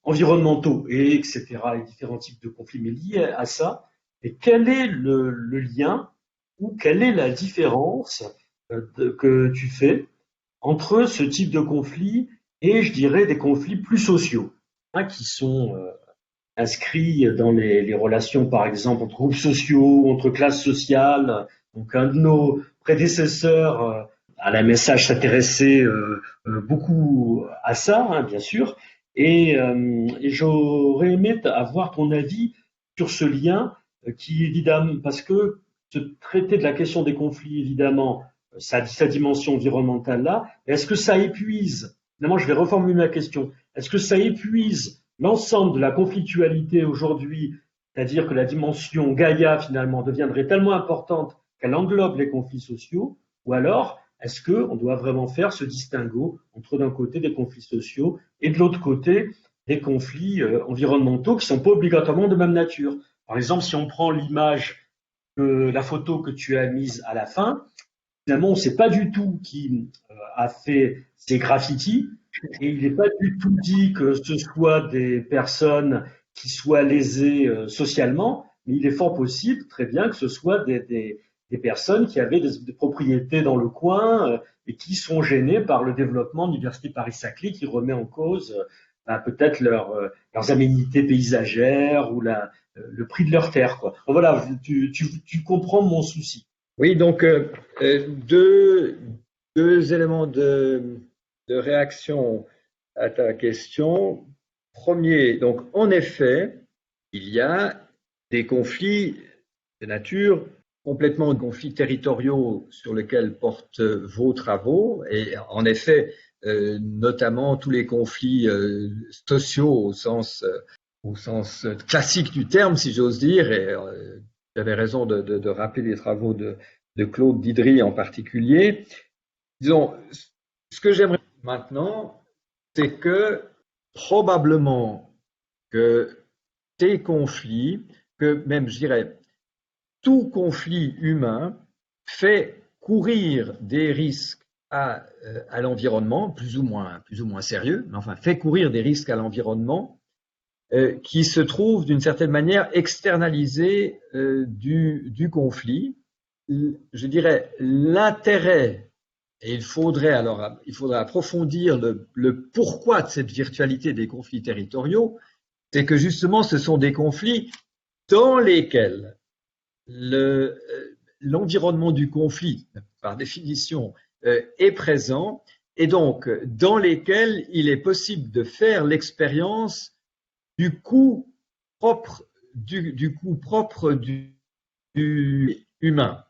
environnementaux etc., et différents types de conflits, mais liés à ça. Et quel est le lien ou quelle est la différence que tu fais entre ce type de conflit et, je dirais, des conflits plus sociaux, qui sont inscrits dans les relations, par exemple, entre groupes sociaux, entre classes sociales. Donc, un de nos prédécesseurs à la MSH s'intéressait beaucoup à ça, bien sûr. Et j'aurais aimé avoir ton avis sur ce lien qui, évidemment, parce que se traiter de la question des conflits, évidemment, sa dimension environnementale là, est-ce que ça épuise, finalement, je vais reformuler ma question, est-ce que ça épuise l'ensemble de la conflictualité aujourd'hui, c'est-à-dire que la dimension Gaïa, finalement, deviendrait tellement importante qu'elle englobe les conflits sociaux, ou alors, est-ce qu'on doit vraiment faire ce distinguo entre d'un côté des conflits sociaux et de l'autre côté des conflits environnementaux qui ne sont pas obligatoirement de même nature? Par exemple, si on prend la photo que tu as mise à la fin, finalement, on ne sait pas du tout qui a fait ces graffitis et il n'est pas du tout dit que ce soit des personnes qui soient lésées socialement, mais il est fort possible, très bien, que ce soit des personnes qui avaient des propriétés dans le coin et qui sont gênées par le développement de l'Université Paris-Saclay qui remet en cause peut-être leurs aménités paysagères ou le prix de leur terre, quoi. Voilà, tu comprends mon souci. Oui, donc deux éléments de réaction à ta question. Premier, donc en effet, il y a des conflits de nature complètement de conflits territoriaux sur lesquels portent vos travaux, et en effet, notamment tous les conflits sociaux au sens classique du terme, si j'ose dire, et j'avais raison de rappeler les travaux de de Claude Didry en particulier. Disons, ce que j'aimerais maintenant, c'est que probablement que ces conflits, que même je dirais tout conflit humain fait courir des risques à l'environnement, plus ou moins sérieux, mais enfin fait courir des risques à l'environnement qui se trouvent d'une certaine manière externalisés du conflit. Je dirais l'intérêt, et il faudrait approfondir le pourquoi de cette virtualité des conflits territoriaux, c'est que justement ce sont des conflits dans lesquels l'environnement du conflit, par définition, est présent, et donc dans lesquels il est possible de faire l'expérience du coût propre du humain.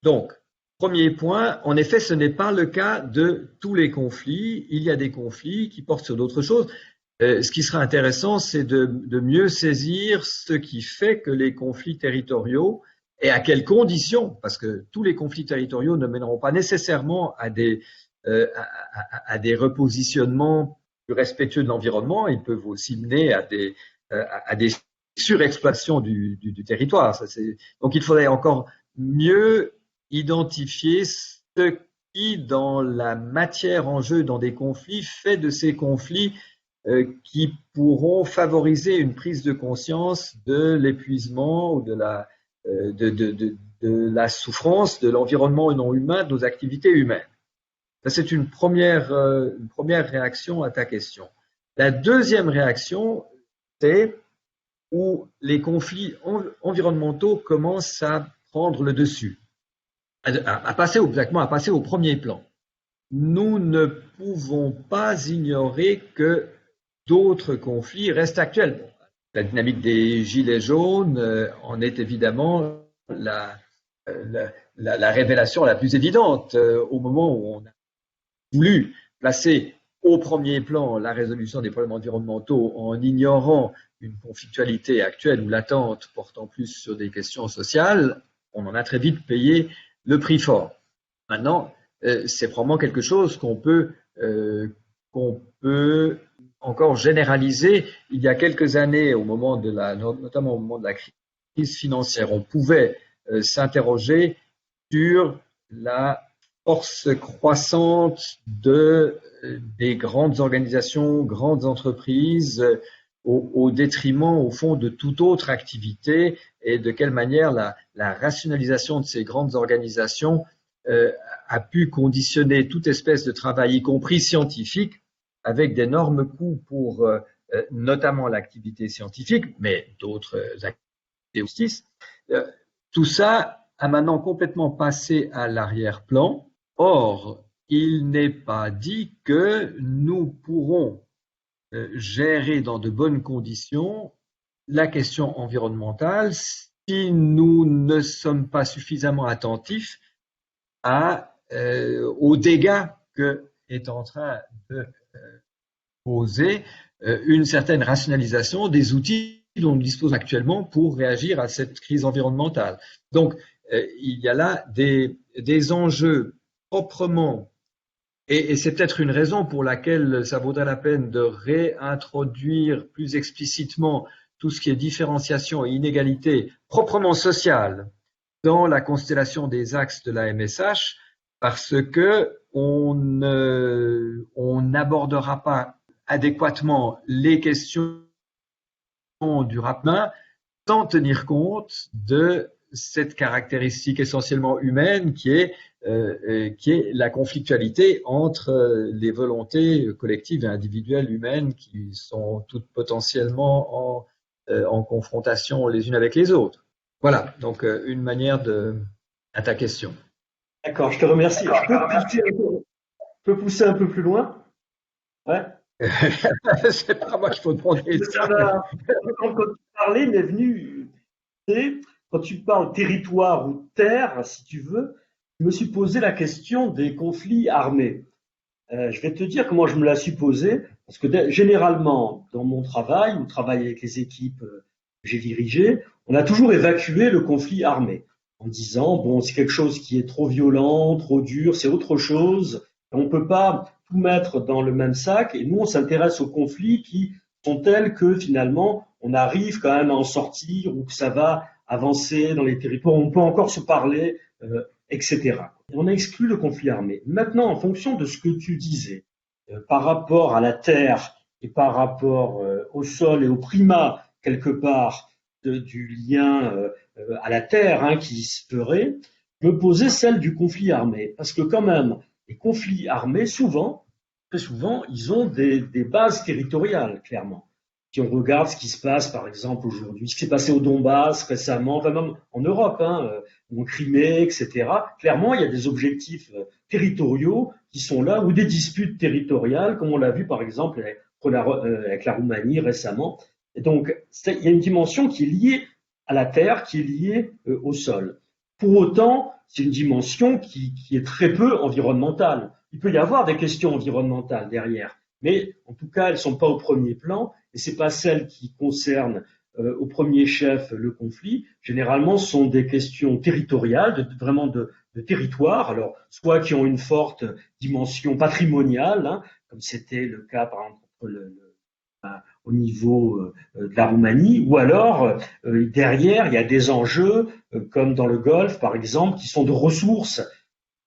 Donc, premier point, en effet, ce n'est pas le cas de tous les conflits. Il y a des conflits qui portent sur d'autres choses. Ce qui sera intéressant, c'est de mieux saisir ce qui fait que les conflits territoriaux, et à quelles conditions, parce que tous les conflits territoriaux ne mèneront pas nécessairement à des repositionnements plus respectueux de l'environnement, ils peuvent aussi mener à des surexploitations du territoire. Donc il faudrait encore mieux identifier ce qui, dans la matière en jeu, dans des conflits, fait de ces conflits qui pourront favoriser une prise de conscience de l'épuisement ou de la souffrance de l'environnement non humain, de nos activités humaines. Ça, c'est une première réaction à ta question. La deuxième réaction, c'est où les conflits environnementaux commencent à prendre le dessus, à passer au premier plan. Nous ne pouvons pas ignorer que d'autres conflits restent actuels. La dynamique des gilets jaunes en est évidemment la révélation la plus évidente au moment où on a voulu placer au premier plan la résolution des problèmes environnementaux en ignorant une conflictualité actuelle ou latente portant plus sur des questions sociales, on en a très vite payé le prix fort. Maintenant, c'est probablement quelque chose qu'on peut encore généraliser. Il y a quelques années, notamment au moment de la crise financière, on pouvait s'interroger sur la force croissante des grandes organisations, grandes entreprises, au détriment, au fond, de toute autre activité, et de quelle manière la rationalisation de ces grandes organisations a pu conditionner toute espèce de travail, y compris scientifique, avec d'énormes coûts pour notamment l'activité scientifique, mais d'autres activités aussi. Tout ça a maintenant complètement passé à l'arrière-plan. Or, il n'est pas dit que nous pourrons gérer dans de bonnes conditions la question environnementale si nous ne sommes pas suffisamment attentifs aux dégâts que est en train de poser une certaine rationalisation des outils dont nous disposons actuellement pour réagir à cette crise environnementale. Donc, il y a là des enjeux proprement, et c'est peut-être une raison pour laquelle ça vaudrait la peine de réintroduire plus explicitement tout ce qui est différenciation et inégalité proprement sociale dans la constellation des axes de la MSH, parce que on n'abordera pas adéquatement les questions du rapin sans tenir compte de cette caractéristique essentiellement humaine qui est la conflictualité entre les volontés collectives et individuelles humaines qui sont toutes potentiellement en confrontation les unes avec les autres. Voilà, donc une manière à ta question. D'accord, je te remercie. Je peux pousser un peu plus loin? Ouais. C'est pas moi qu'il faut demander ça. Quand tu parlais, m'est venu, quand tu parles territoire ou terre, si tu veux, je me suis posé la question des conflits armés. Je vais te dire comment je me la suis posée, parce que généralement, dans mon travail, ou travail avec les équipes que j'ai dirigées, on a toujours évacué le conflit armé. en disant, bon, c'est quelque chose qui est trop violent, trop dur, c'est autre chose. On ne peut pas tout mettre dans le même sac. Et nous, on s'intéresse aux conflits qui sont tels que finalement, on arrive quand même à en sortir ou que ça va avancer dans les territoires. On peut encore se parler, etc. On a exclu le conflit armé. Maintenant, en fonction de ce que tu disais, par rapport à la terre et par rapport au sol et au primat, quelque part, du lien à la terre qui se ferait, me poser celle du conflit armé. Parce que quand même, les conflits armés, souvent, très souvent, ils ont des bases territoriales, clairement. Si on regarde ce qui se passe, par exemple, aujourd'hui, ce qui s'est passé au Donbass récemment, enfin même en Europe, ou en Crimée, etc., clairement, il y a des objectifs territoriaux qui sont là, ou des disputes territoriales, comme on l'a vu, par exemple, avec la Roumanie récemment. Et donc, il y a une dimension qui est liée à la terre, qui est liée au sol. Pour autant, c'est une dimension qui est très peu environnementale. Il peut y avoir des questions environnementales derrière, mais en tout cas, elles ne sont pas au premier plan, et ce n'est pas celles qui concernent au premier chef le conflit. Généralement, ce sont des questions territoriales, vraiment de territoire, alors soit qui ont une forte dimension patrimoniale, comme c'était le cas par exemple au niveau de la Roumanie, ou alors derrière, il y a des enjeux, comme dans le Golfe, par exemple, qui sont de ressources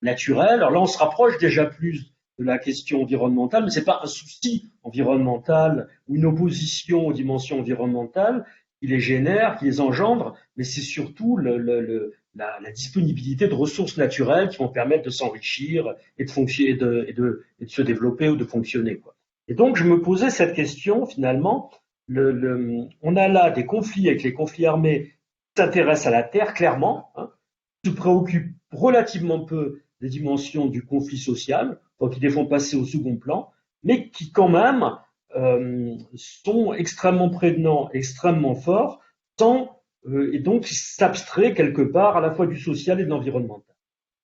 naturelles. Alors là, on se rapproche déjà plus de la question environnementale, mais ce n'est pas un souci environnemental ou une opposition aux dimensions environnementales qui les génère, qui les engendre, mais c'est surtout la disponibilité de ressources naturelles qui vont permettre de s'enrichir et de se développer ou de fonctionner, quoi. Et donc, je me posais cette question, finalement, on a là des conflits avec les conflits armés qui s'intéressent à la terre, clairement, se préoccupent relativement peu des dimensions du conflit social, qui les font passer au second plan, mais qui quand même sont extrêmement prégnants, extrêmement forts, et donc s'abstraient quelque part à la fois du social et de l'environnemental.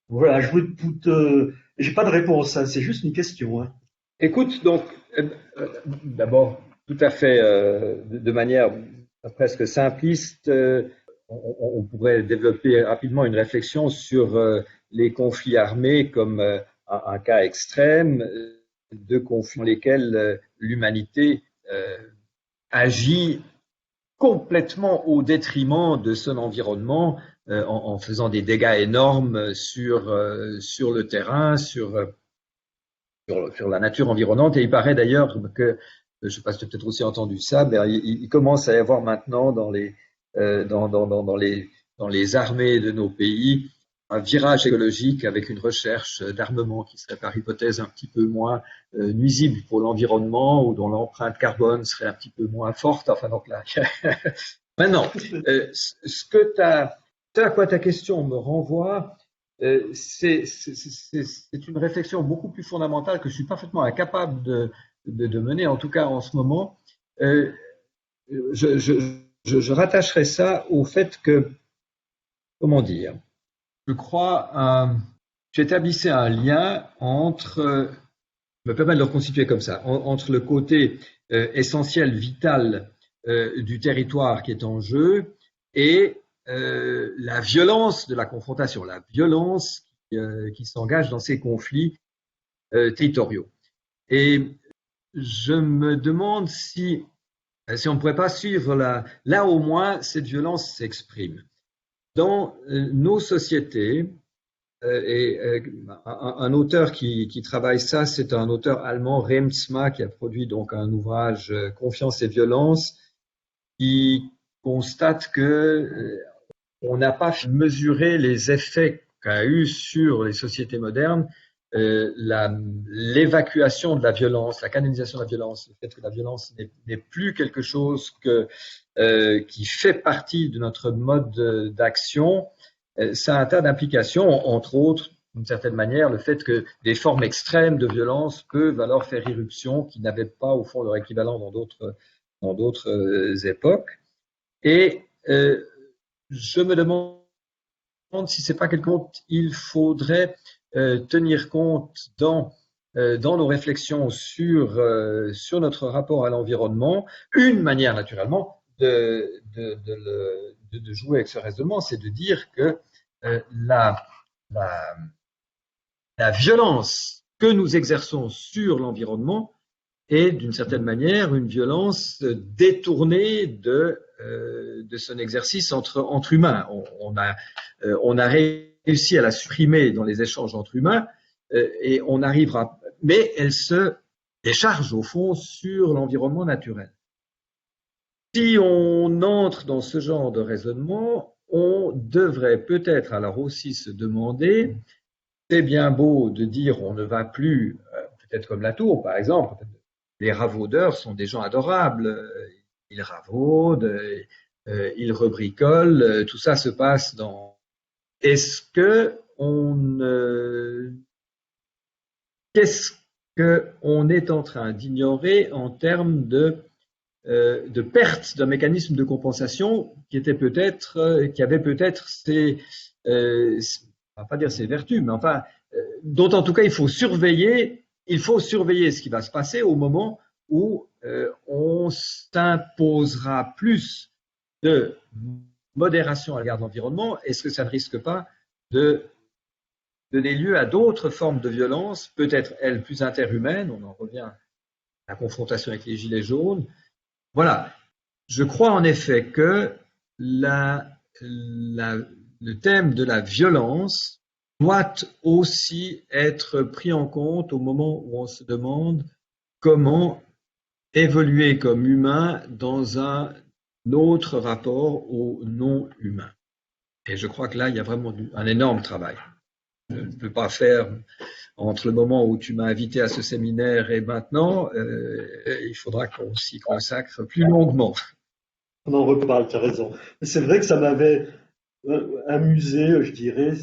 Voilà, j'ai pas de réponse, c'est juste une question. Écoute, donc, d'abord, tout à fait de manière presque simpliste, on pourrait développer rapidement une réflexion sur les conflits armés comme un cas extrême de conflits dans lesquels l'humanité agit complètement au détriment de son environnement en faisant des dégâts énormes sur le terrain, sur la nature environnante. Et il paraît d'ailleurs que, je ne sais pas si tu as peut-être aussi entendu ça, il commence à y avoir maintenant dans les armées de nos pays un virage écologique avec une recherche d'armement qui serait par hypothèse un petit peu moins nuisible pour l'environnement ou dont l'empreinte carbone serait un petit peu moins forte. Enfin, donc là, maintenant, ce à quoi ta question me renvoie, c'est une réflexion beaucoup plus fondamentale que je suis parfaitement incapable de mener, en tout cas en ce moment. Je rattacherai ça au fait que, comment dire, je crois, j'établissais un lien entre, je me permets de le reconstituer comme ça, entre le côté essentiel, vital du territoire qui est en jeu et la violence de la confrontation, la violence qui s'engage dans ces conflits territoriaux. Et je me demande si on ne pourrait pas suivre là au moins cette violence s'exprime. Dans nos sociétés, un auteur qui travaille ça, c'est un auteur allemand, Reemtsma, qui a produit donc un ouvrage Confiance et violence, qui constate que on n'a pas mesuré les effets qu'a eu sur les sociétés modernes l'évacuation de la violence, la canalisation de la violence, le fait que la violence n'est plus quelque chose qui fait partie de notre mode d'action. Ça a un tas d'implications, entre autres, d'une certaine manière, le fait que des formes extrêmes de violence peuvent alors faire irruption qui n'avaient pas, au fond, leur équivalent dans d'autres époques. Et je me demande si c'est pas quelque chose il faudrait tenir compte dans nos réflexions sur notre rapport à l'environnement. Une manière, naturellement, de jouer avec ce raisonnement, c'est de dire que la, la, la violence que nous exerçons sur l'environnement est d'une certaine manière une violence détournée de son exercice entre humains. On a réussi à la supprimer dans les échanges entre humains et on arrivera, mais elle se décharge au fond sur l'environnement naturel. Si on entre dans ce genre de raisonnement, on devrait peut-être alors aussi se demander, c'est bien beau de dire on ne va plus, peut-être comme la tour par exemple, les ravaudeurs sont des gens adorables, ils ravaudent, ils rebricolent, tout ça se passe dans... Est-ce qu'est-ce qu'on est en train d'ignorer en termes de perte d'un mécanisme de compensation qui avait peut-être ses, on va pas dire ses vertus, mais enfin, dont en tout cas il faut surveiller ce qui va se passer au moment où on s'imposera plus de modération à l'égard de l'environnement. Est-ce que ça ne risque pas de donner lieu à d'autres formes de violence, peut-être elles plus interhumaines? On en revient à la confrontation avec les gilets jaunes. Voilà, je crois en effet que le thème de la violence doit aussi être pris en compte au moment où on se demande comment évoluer comme humain dans un autre rapport au non-humain. Et je crois que là, il y a vraiment un énorme travail. Je ne peux pas faire entre le moment où tu m'as invité à ce séminaire et maintenant, il faudra qu'on s'y consacre plus longuement. On en reparle, tu as raison. C'est vrai que ça m'avait amusé, je dirais,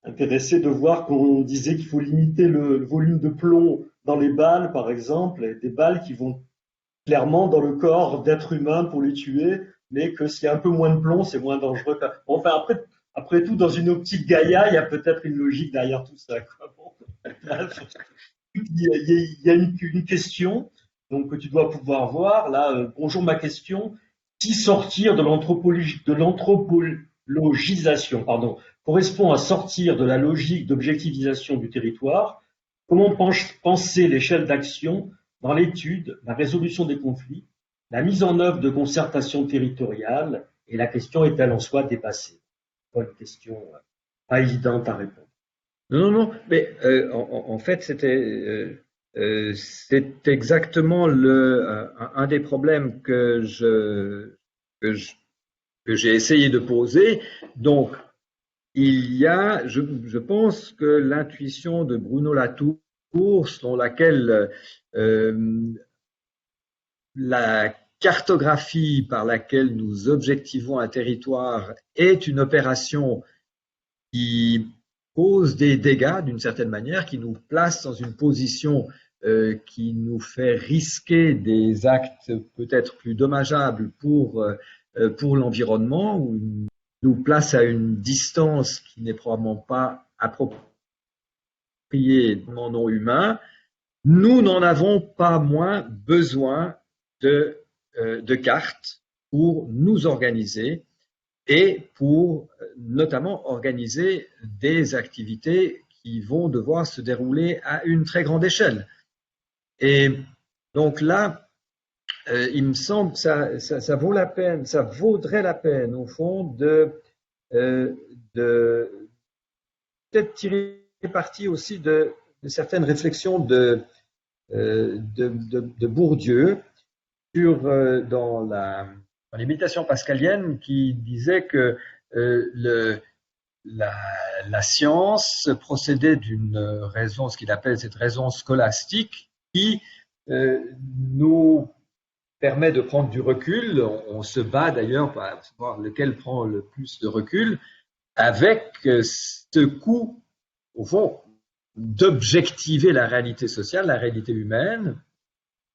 intéressé de voir qu'on disait qu'il faut limiter le volume de plomb dans les balles, par exemple, des balles qui vont clairement dans le corps d'êtres humains pour les tuer, mais que s'il y a un peu moins de plomb, c'est moins dangereux. Enfin, après tout, dans une optique Gaïa, il y a peut-être une logique derrière tout ça, quoi. Bon. Il y a une question donc, que tu dois pouvoir voir. Là, bonjour, ma question. Si sortir de l'anthropologisation correspond à sortir de la logique d'objectivisation du territoire, comment penser l'échelle d'action dans l'étude, la résolution des conflits, la mise en œuvre de concertation territoriale, et la question est-elle en soi dépassée? Pas une question pas évidente à répondre. Non, mais en fait, c'est exactement un des problèmes que j'ai essayé de poser. Donc, je pense que l'intuition de Bruno Latour, selon laquelle la cartographie par laquelle nous objectivons un territoire est une opération qui cause des dégâts d'une certaine manière, qui nous place dans une position qui nous fait risquer des actes peut-être plus dommageables pour l'environnement, ou nous place à une distance qui n'est probablement pas appropriée dans non humain. Nous n'en avons pas moins besoin de cartes pour nous organiser et pour notamment organiser des activités qui vont devoir se dérouler à une très grande échelle. Et donc là, il me semble que ça vaut la peine, ça vaudrait la peine au fond de peut-être tirer parti aussi de certaines réflexions de Bourdieu dans les méditations pascaliennes, qui disait que la science procédait d'une raison, ce qu'il appelle cette raison scolastique, qui nous permet de prendre du recul. On se bat d'ailleurs pour savoir lequel prend le plus de recul, avec ce coup, au fond, d'objectiver la réalité sociale, la réalité humaine,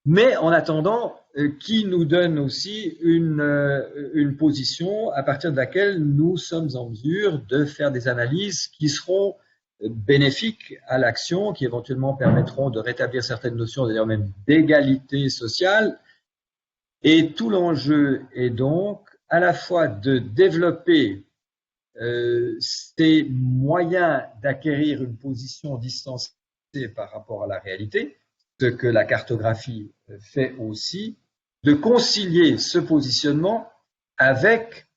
mais en attendant, qui nous donne aussi une position à partir de laquelle nous sommes en mesure de faire des analyses qui seront bénéfiques à l'action, qui éventuellement permettront de rétablir certaines notions, d'ailleurs même d'égalité sociale. Et tout l'enjeu est donc à la fois de développer ces moyens d'acquérir une position distancée par rapport à la réalité, ce que la cartographie fait aussi, de concilier ce positionnement avec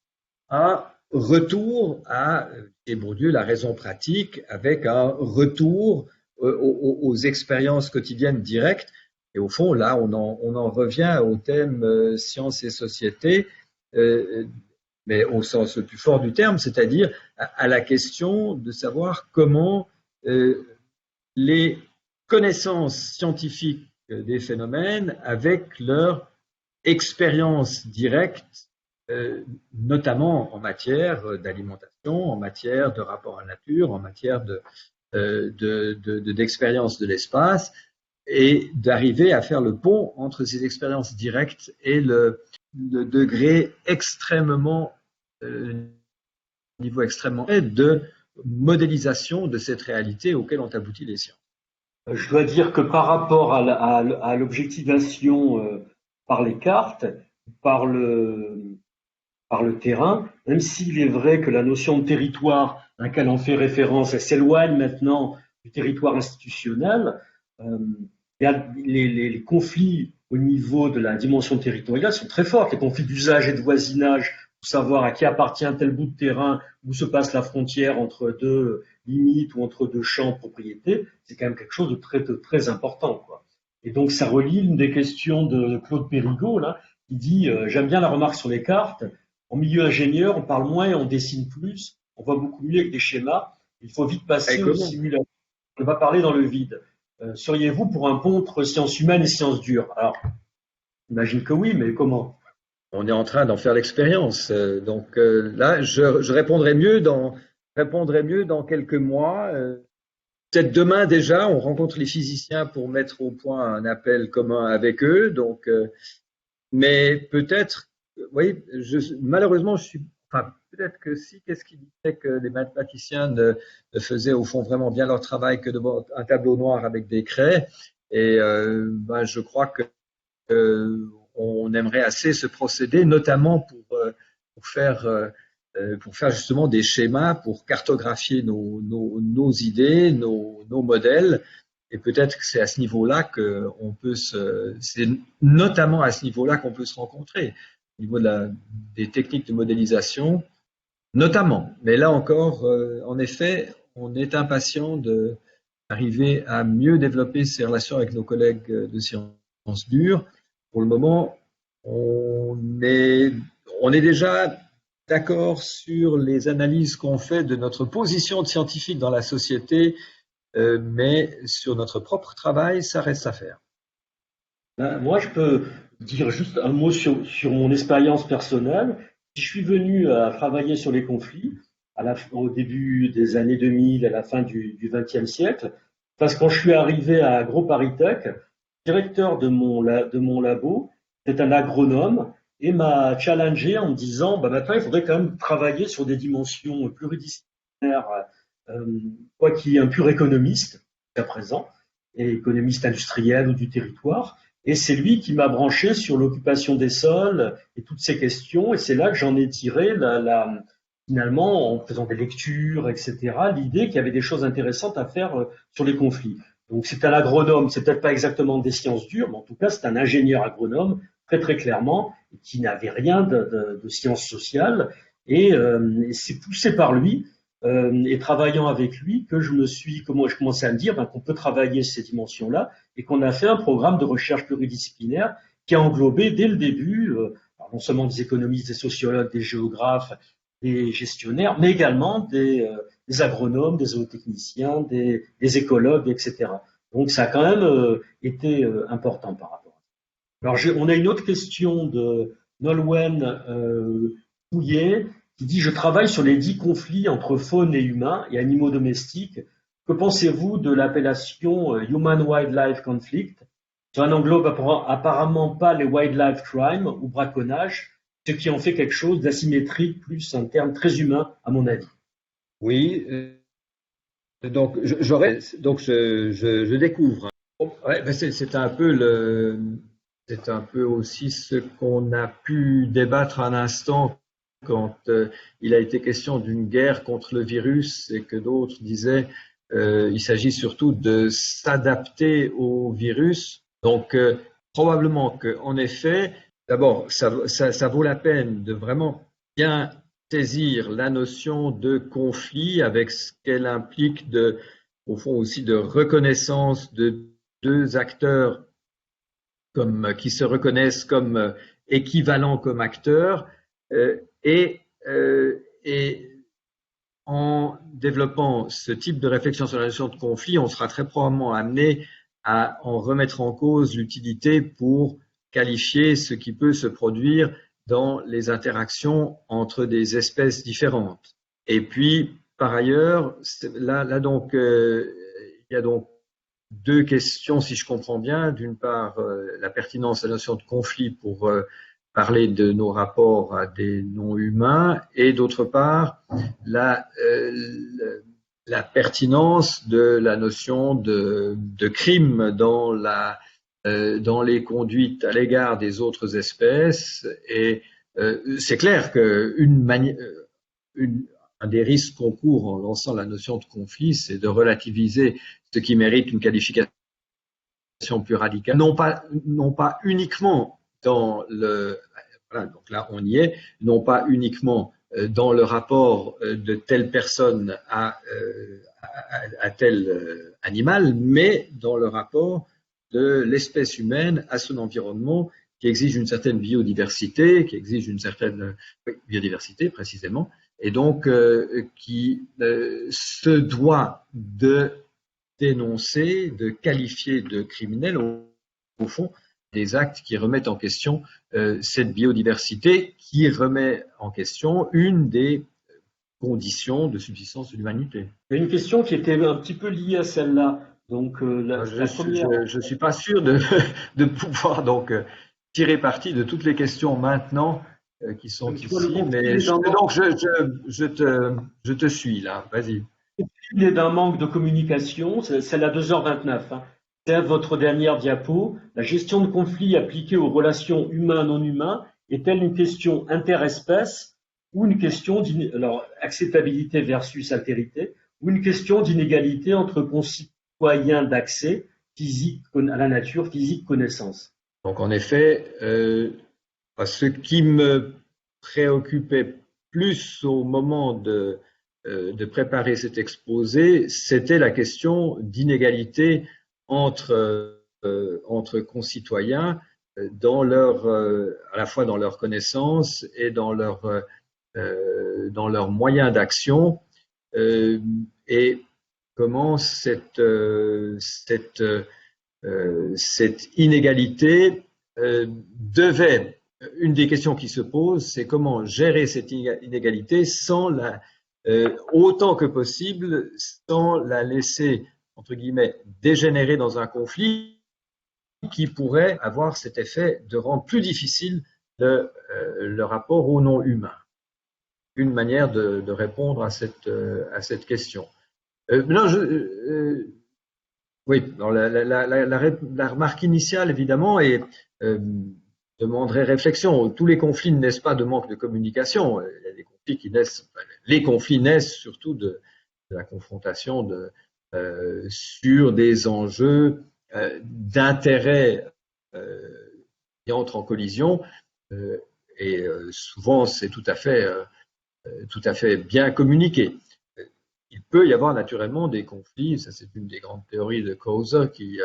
un retour à, et Bourdieu, la raison pratique, avec un retour aux expériences quotidiennes directes. Et au fond, là, on en revient au thème sciences et société, mais au sens le plus fort du terme, c'est-à-dire à la question de savoir comment les connaissances scientifiques des phénomènes, avec leur expérience directe, notamment en matière d'alimentation, en matière de rapport à la nature, en matière d'expérience de l'espace, et d'arriver à faire le pont entre ces expériences directes et le degré extrêmement, niveau extrêmement de modélisation de cette réalité auquel ont abouti les sciences. Je dois dire que par rapport à l'objectivation par les cartes, par le terrain, même s'il est vrai que la notion de territoire à laquelle on fait référence, elle s'éloigne maintenant du territoire institutionnel, les conflits au niveau de la dimension territoriale sont très forts. Les conflits d'usage et de voisinage, pour savoir à qui appartient tel bout de terrain, où se passe la frontière entre deux limites ou entre deux champs de propriété, c'est quand même quelque chose de très important, quoi. Et donc ça relie une des questions de Claude Périgot, là, qui dit j'aime bien la remarque sur les cartes. En milieu ingénieur, on parle moins et on dessine plus. On voit beaucoup mieux avec des schémas. Il faut vite passer aux simulations. On va parler dans le vide. Seriez-vous pour un pont entre sciences humaines et sciences dures? Alors, j'imagine que oui, mais comment? On est en train d'en faire l'expérience. Donc là, je répondrai mieux dans quelques mois. Peut-être demain déjà, on rencontre les physiciens pour mettre au point un appel commun avec eux. Donc, mais peut-être, oui, malheureusement, peut-être que si, qu'est-ce qui disait que les mathématiciens ne faisaient au fond vraiment bien leur travail que devant un tableau noir avec des craies. Et je crois que on aimerait assez ce procédé, notamment pour faire justement des schémas, pour cartographier nos idées, nos modèles. Et peut-être que c'est à ce niveau-là c'est notamment à ce niveau-là qu'on peut se rencontrer, au niveau des techniques de modélisation, notamment. Mais là encore, en effet, on est impatient d'arriver à mieux développer ces relations avec nos collègues de sciences dures. Pour le moment, on est déjà d'accord sur les analyses qu'on fait de notre position de scientifique dans la société, mais sur notre propre travail, ça reste à faire. Moi, je peux dire juste un mot sur mon expérience personnelle. Je suis venu à travailler sur les conflits au début des années 2000, à la fin du XXe siècle, parce que quand je suis arrivé à AgroParisTech, le directeur de mon labo, c'est un agronome, et m'a challengé en me disant maintenant il faudrait quand même travailler sur des dimensions pluridisciplinaires, quoi qu'il y ait un pur économiste jusqu'à présent, et économiste industriel ou du territoire. Et c'est lui qui m'a branché sur l'occupation des sols et toutes ces questions. Et c'est là que j'en ai tiré finalement, en faisant des lectures, etc., l'idée qu'il y avait des choses intéressantes à faire sur les conflits. Donc c'est un agronome, c'est peut-être pas exactement des sciences dures, mais en tout cas c'est un ingénieur agronome, très clairement, qui n'avait rien de sciences sociales. Et c'est poussé par lui, et travaillant avec lui, que je commençais à me dire qu'on peut travailler ces dimensions-là, et qu'on a fait un programme de recherche pluridisciplinaire qui a englobé dès le début, non seulement des économistes, des sociologues, des géographes, des gestionnaires, mais également des agronomes, des zootechniciens, des écologues, etc. Donc ça a quand même été important par rapport à ça. Alors on a une autre question de Nolwenn Pouillet qui dit « Je travaille sur les 10 conflits entre faune et humains et animaux domestiques. Que pensez-vous de l'appellation Human-Wildlife Conflict ? Ça n'englobe apparemment pas les wildlife crimes ou braconnage, ce qui en fait quelque chose d'asymétrique, plus un terme très humain à mon avis. » Oui, donc je découvre. Ouais, c'est un peu aussi ce qu'on a pu débattre un instant quand il a été question d'une guerre contre le virus et que d'autres disaient il s'agit surtout de s'adapter au virus. Donc, probablement qu'en effet, d'abord, ça vaut la peine de vraiment bien saisir la notion de conflit avec ce qu'elle implique au fond aussi de reconnaissance de deux acteurs qui se reconnaissent comme équivalents comme acteurs et en développant ce type de réflexion sur la notion de conflit, on sera très probablement amené à en remettre en cause l'utilité pour qualifier ce qui peut se produire dans les interactions entre des espèces différentes. Et puis, par ailleurs, là donc, il y a donc deux questions, si je comprends bien. D'une part, la pertinence de la notion de conflit pour parler de nos rapports à des non-humains, et d'autre part, la pertinence de la notion de crime dans les conduites à l'égard des autres espèces. Et c'est clair qu'un des risques qu'on court en lançant la notion de conflit, c'est de relativiser ce qui mérite une qualification plus radicale, non pas uniquement dans voilà, donc là on y est, non pas uniquement dans le rapport de telle personne à tel animal, mais dans le rapport de l'espèce humaine à son environnement, qui exige une certaine biodiversité, précisément, et donc qui se doit de dénoncer, de qualifier de criminels, au fond, des actes qui remettent en question cette biodiversité, qui remet en question une des conditions de subsistance de l'humanité. Il y a une question qui était un petit peu liée à celle-là. Donc, je ne suis pas sûr de pouvoir donc tirer parti de toutes les questions maintenant qui sont ici, mais donc je te suis là, vas-y. Il est d'un manque de communication, c'est la 2h29. Hein. C'est votre dernière diapo. La gestion de conflits appliquée aux relations humains-non-humains est-elle une question interespèce ou une question acceptabilité versus altérité, ou une question d'inégalité entre concitoyens d'accès physique à la nature, physique, connaissance? Donc en effet, ce qui me préoccupait plus au moment de préparer cet exposé, c'était la question d'inégalité entre concitoyens à la fois dans leurs connaissances et dans leurs moyens d'action, et comment cette inégalité devait. Une des questions qui se pose, c'est comment gérer cette inégalité autant que possible, sans la laisser, entre guillemets, dégénérer dans un conflit qui pourrait avoir cet effet de rendre plus difficile le rapport au non-humain. Une manière de répondre à cette question. Oui, la remarque initiale, évidemment, demanderait réflexion. Tous les conflits ne naissent pas de manque de communication. Il y a des conflits les conflits naissent surtout de la confrontation sur des enjeux d'intérêt qui entrent en collision, et souvent c'est tout à fait bien communiqué. Il peut y avoir naturellement des conflits, ça c'est une des grandes théories de Clauser qui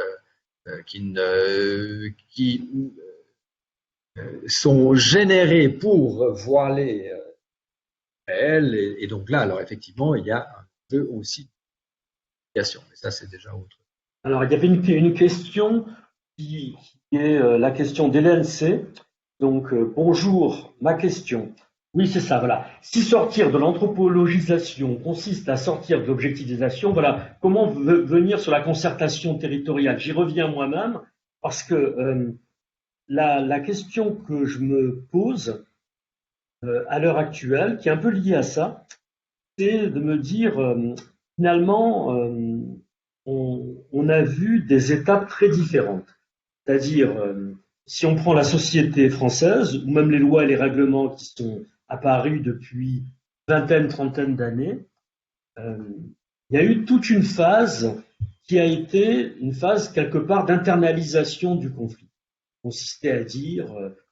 sont générés pour voiler réel, et donc là, alors effectivement, il y a un jeu aussi de communication, mais ça c'est déjà autre. Alors il y avait une question qui est la question d'Hélène C. Donc bonjour, ma question. Oui, c'est ça, voilà. Si sortir de l'anthropologisation consiste à sortir de l'objectivisation, voilà, comment venir sur la concertation territoriale? J'y reviens moi-même, parce que la question que je me pose à l'heure actuelle, qui est un peu liée à ça, c'est de me dire, finalement, on a vu des étapes très différentes. C'est-à-dire, si on prend la société française, ou même les lois et les règlements qui sont apparu depuis vingtaine, trentaine d'années, il y a eu toute une phase qui a été une phase quelque part d'internalisation du conflit. Consistait à dire,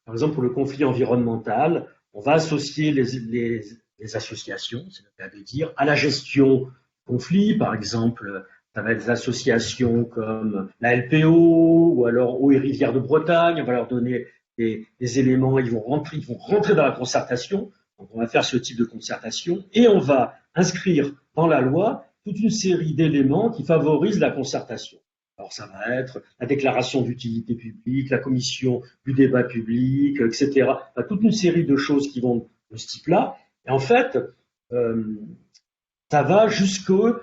par exemple pour le conflit environnemental, on va associer les associations, c'est le cas de dire, à la gestion du conflit. Par exemple, ça va être des associations comme la LPO ou alors Eaux et Rivières de Bretagne. On va leur donner des éléments, ils vont rentrer dans la concertation. Donc on va faire ce type de concertation et on va inscrire dans la loi toute une série d'éléments qui favorisent la concertation. Alors ça va être la déclaration d'utilité publique, la commission du débat public, etc. Enfin, toute une série de choses qui vont de ce type-là. Et en fait, ça va jusqu'au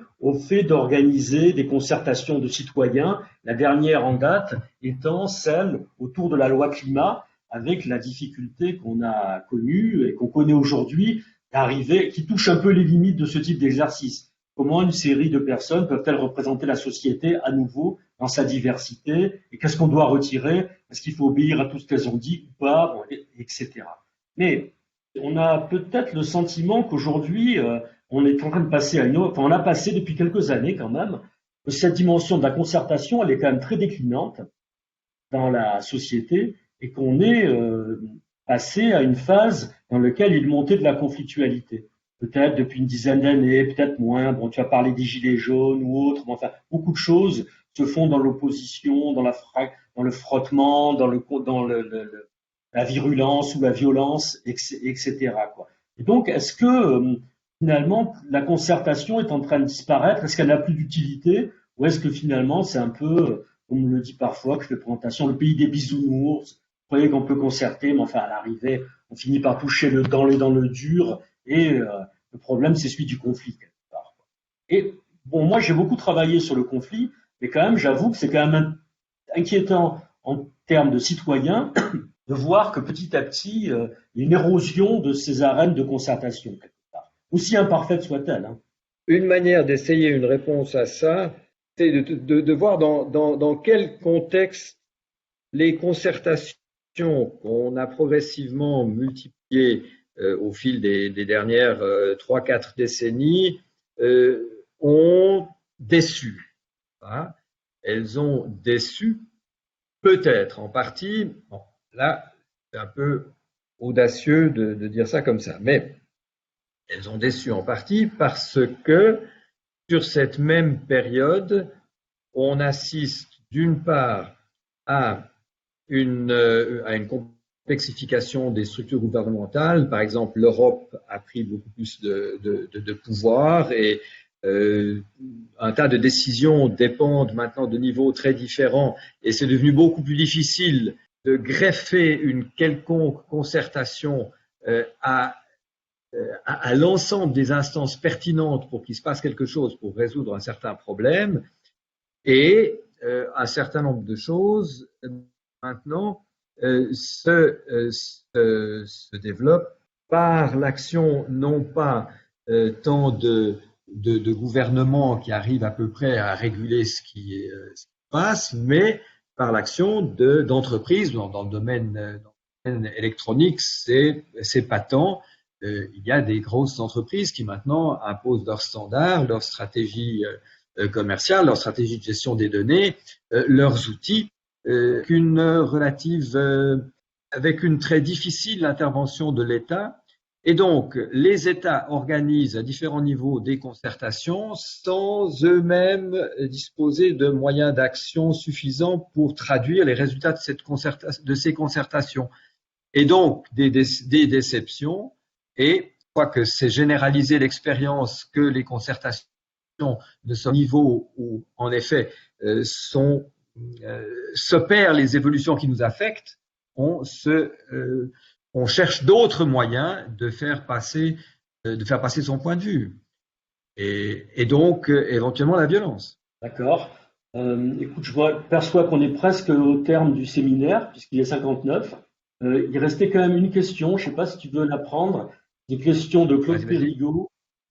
fait d'organiser des concertations de citoyens, la dernière en date étant celle autour de la loi climat, avec la difficulté qu'on a connue et qu'on connaît aujourd'hui d'arriver, qui touche un peu les limites de ce type d'exercice. Comment une série de personnes peuvent-elles représenter la société à nouveau dans sa diversité et qu'est-ce qu'on doit retirer? Est-ce qu'il faut obéir à tout ce qu'elles ont dit ou pas, etc. Mais on a peut-être le sentiment qu'aujourd'hui, on est en train de passer à une autre, enfin, on a passé depuis quelques années quand même, que cette dimension de la concertation, elle est quand même très déclinante dans la société et qu'on est passé à une phase dans laquelle il montait de la conflictualité. Peut-être depuis une dizaine d'années, peut-être moins. Bon, tu as parlé des gilets jaunes ou autres, mais enfin, beaucoup de choses se font dans l'opposition, dans le frottement, dans la virulence ou la violence, etc. quoi. Et donc, est-ce que finalement la concertation est en train de disparaître? Est-ce qu'elle n'a plus d'utilité? Ou est-ce que finalement c'est un peu, on me le dit parfois, que je fais présentation, le pays des bisounours? Vous croyez qu'on peut concerter, mais enfin à l'arrivée, on finit par toucher dans le dur, et le problème c'est celui du conflit quelque part. Et bon, moi j'ai beaucoup travaillé sur le conflit, mais quand même j'avoue que c'est quand même inquiétant en termes de citoyens de voir que petit à petit, il y a une érosion de ces arènes de concertation, quelque part, aussi imparfaite soit-elle. Hein. Une manière d'essayer une réponse à ça, c'est de voir dans quel contexte les concertations qu'on a progressivement multipliées au fil des dernières 3-4 décennies ont déçu. Hein. Elles ont déçu, peut-être en partie, bon, là c'est un peu audacieux de dire ça comme ça, mais elles ont déçu en partie parce que sur cette même période, on assiste d'une part à une complexification des structures gouvernementales. Par exemple, l'Europe a pris beaucoup plus de pouvoir et un tas de décisions dépendent maintenant de niveaux très différents et c'est devenu beaucoup plus difficile de greffer une quelconque concertation à l'ensemble des instances pertinentes pour qu'il se passe quelque chose pour résoudre un certain problème. Et un certain nombre de choses maintenant se développent par l'action non pas tant de gouvernements qui arrivent à peu près à réguler ce qui se passe, mais par l'action d'entreprises dans le domaine électronique, c'est patent. Il y a des grosses entreprises qui maintenant imposent leurs standards, leurs stratégies commerciales, leurs stratégies de gestion des données, leurs outils, avec une très difficile intervention de l'État. Et donc, les États organisent à différents niveaux des concertations sans eux-mêmes disposer de moyens d'action suffisants pour traduire les résultats de ces concertations. Et donc, des déceptions. Et je crois que c'est généraliser l'expérience que les concertations de ce niveau où, en effet, s'opèrent les évolutions qui nous affectent, on cherche d'autres moyens de faire passer son point de vue. Et donc, éventuellement, la violence. D'accord. Écoute, je perçois qu'on est presque au terme du séminaire, puisqu'il est 59. Il restait quand même une question, je ne sais pas si tu veux la prendre, des questions de Claude Périgot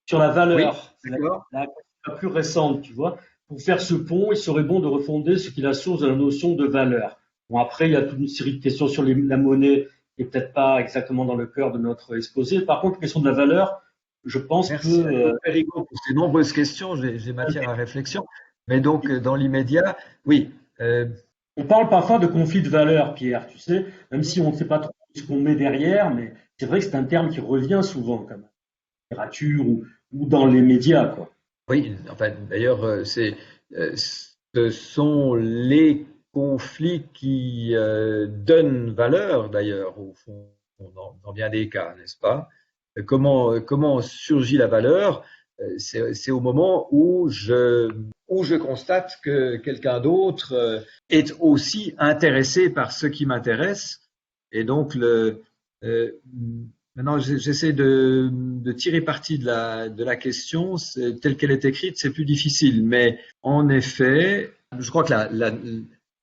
sur la valeur, oui, la plus récente, tu vois. Pour faire ce pont, il serait bon de refonder ce qui est la source de la notion de valeur. Bon, après, il y a toute une série de questions sur la monnaie est peut-être pas exactement dans le cœur de notre exposé. Par contre, la question de la valeur, je pense Merci à que vous, Perigo, pour ces nombreuses questions. J'ai matière à réflexion. Mais donc, dans l'immédiat, oui. on parle parfois de conflit de valeurs, Pierre, tu sais, même si on ne sait pas trop ce qu'on met derrière, mais c'est vrai que c'est un terme qui revient souvent, comme en littérature ou dans les médias, quoi. Oui, enfin, d'ailleurs, ce sont les conflits qui donnent valeur, d'ailleurs, au fond, dans bien des cas, n'est-ce pas? Comment surgit la valeur? C'est au moment où je constate que quelqu'un d'autre est aussi intéressé par ce qui m'intéresse, et donc euh, maintenant, j'essaie de tirer parti de la question. Telle qu'elle est écrite, c'est plus difficile. Mais en effet, je crois que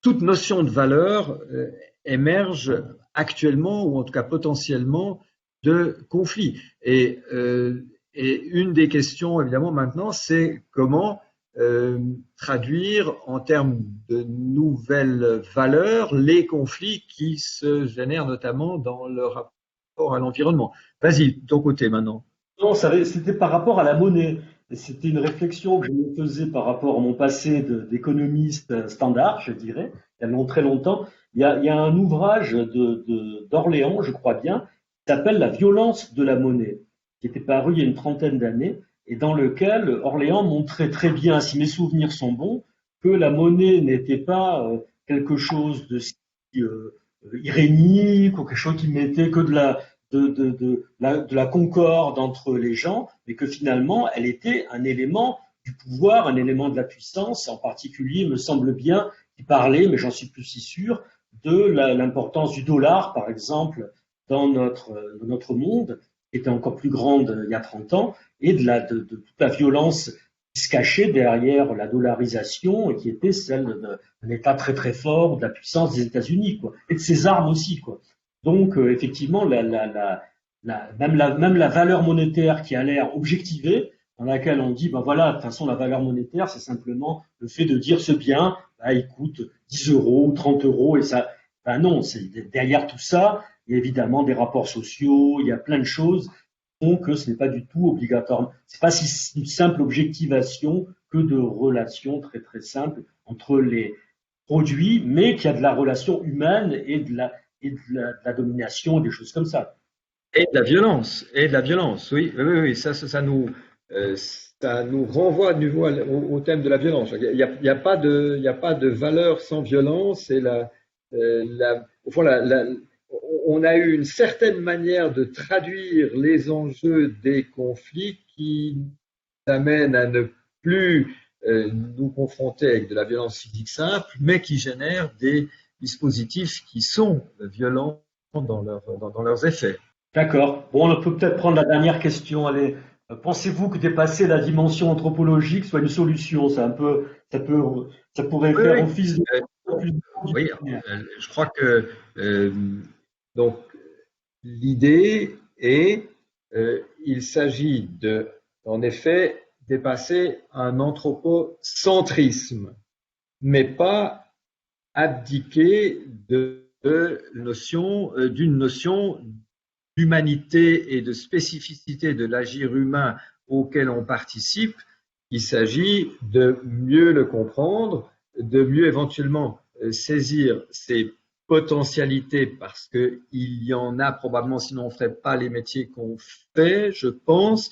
toute notion de valeur émerge actuellement, ou en tout cas potentiellement, de conflits. Et une des questions, évidemment, maintenant, c'est comment traduire en termes de nouvelles valeurs les conflits qui se génèrent notamment dans le rapport à l'environnement. Vas-y, de ton côté maintenant. Non, c'était par rapport à la monnaie. Et c'était une réflexion que je me faisais par rapport à mon passé d'économiste standard, je dirais, il y a très longtemps. Il y a un ouvrage d'Orléans, je crois bien, qui s'appelle La violence de la monnaie, qui était paru il y a une trentaine d'années, et dans lequel Orléans montrait très bien, si mes souvenirs sont bons, que la monnaie n'était pas quelque chose de si irénique ou quelque chose qui mettait que de la concorde entre les gens, mais que finalement, elle était un élément du pouvoir, un élément de la puissance, en particulier, me semble bien, qui parlait, mais j'en suis plus si sûr, de l'importance du dollar, par exemple, dans notre monde, qui était encore plus grande il y a 30 ans, et de toute la violence qui se cachait derrière la dollarisation, et qui était celle d'un État très très fort, de la puissance des États-Unis, quoi, et de ses armes aussi, quoi. Donc, effectivement, même la valeur monétaire qui a l'air objectivée, dans laquelle on dit, ben voilà, de toute façon, la valeur monétaire, c'est simplement le fait de dire ce bien, ben, il coûte 10 euros ou 30 euros, et ça, ben non, derrière tout ça, il y a évidemment des rapports sociaux, il y a plein de choses qui font que ce n'est pas du tout obligatoire. C'est pas si une simple objectivation que de relations très très simples entre les produits, mais qu'il y a de la relation humaine et de la domination, des choses comme ça. Et de la violence, oui, oui, oui, oui, ça nous renvoie de nouveau au thème de la violence. Il y a pas il y a pas de valeur sans violence, et au fond, on a eu une certaine manière de traduire les enjeux des conflits qui amène à ne plus nous confronter avec de la violence physique simple, mais qui génère des dispositifs qui sont violents dans leurs effets. D'accord. Bon, on peut peut-être prendre la dernière question. Allez, pensez-vous que dépasser la dimension anthropologique soit une solution? Ça pourrait Oui, faire oui. office de Euh, plus oui, je crois que donc l'idée est, il s'agit en effet, dépasser un anthropocentrisme, mais pas abdiquer d'une notion d'humanité et de spécificité de l'agir humain auquel on participe. Il s'agit de mieux le comprendre, de mieux éventuellement saisir ses potentialités, parce qu'il y en a probablement, sinon on ne ferait pas les métiers qu'on fait, je pense,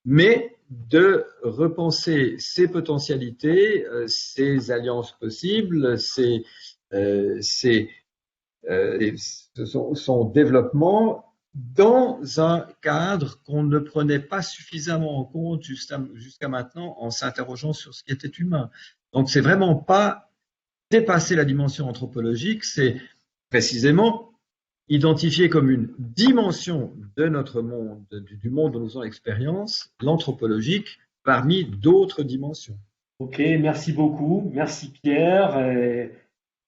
mais de repenser ses potentialités, ses alliances possibles, son développement dans un cadre qu'on ne prenait pas suffisamment en compte jusqu'à maintenant en s'interrogeant sur ce qui était humain. Donc c'est vraiment pas dépasser la dimension anthropologique, c'est précisément identifier comme une dimension de notre monde, du monde dont nous avons l'expérience, l'anthropologique, parmi d'autres dimensions. Ok, merci beaucoup. Merci Pierre. Et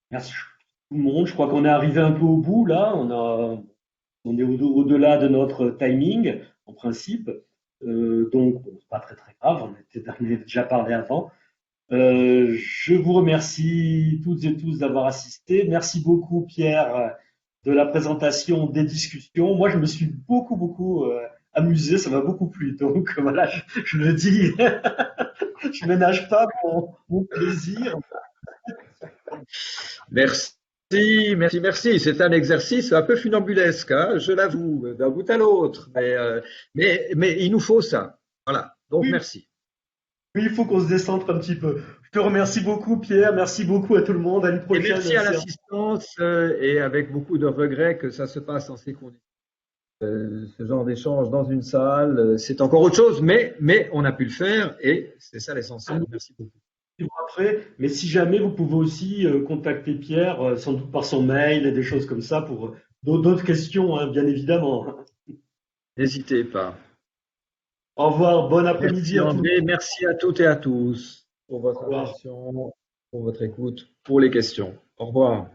merci tout le monde. Je crois qu'on est arrivé un peu au bout là. On est au-delà de notre timing, en principe. Donc, bon, c'est pas très très grave. On a déjà parlé avant. Je vous remercie toutes et tous d'avoir assisté. Merci beaucoup, Pierre, de la présentation, des discussions. Moi, je me suis beaucoup amusé, ça m'a beaucoup plu. Donc voilà, je le dis, je ménage pas mon plaisir. Merci, merci. C'est un exercice un peu funambulesque, hein, je l'avoue, d'un bout à l'autre. Mais il nous faut ça. Voilà. Donc, Oui, merci. oui, il faut qu'on se décentre un petit peu. Je te remercie beaucoup, Pierre. Merci beaucoup à tout le monde. À une Et prochaine merci à séance. l'assistance et avec beaucoup de regrets que ça se passe en ces conditions. Ce genre d'échange dans une salle, c'est encore autre chose, mais on a pu le faire et c'est ça l'essentiel. Merci beaucoup. Après, mais si jamais vous pouvez aussi contacter Pierre, sans doute par son mail et des choses comme ça pour d'autres questions, hein, bien évidemment. N'hésitez pas. Au revoir, bon après-midi Merci à tous. André, merci à toutes et à tous pour Au votre revoir. attention, pour votre écoute, pour les questions. Au revoir.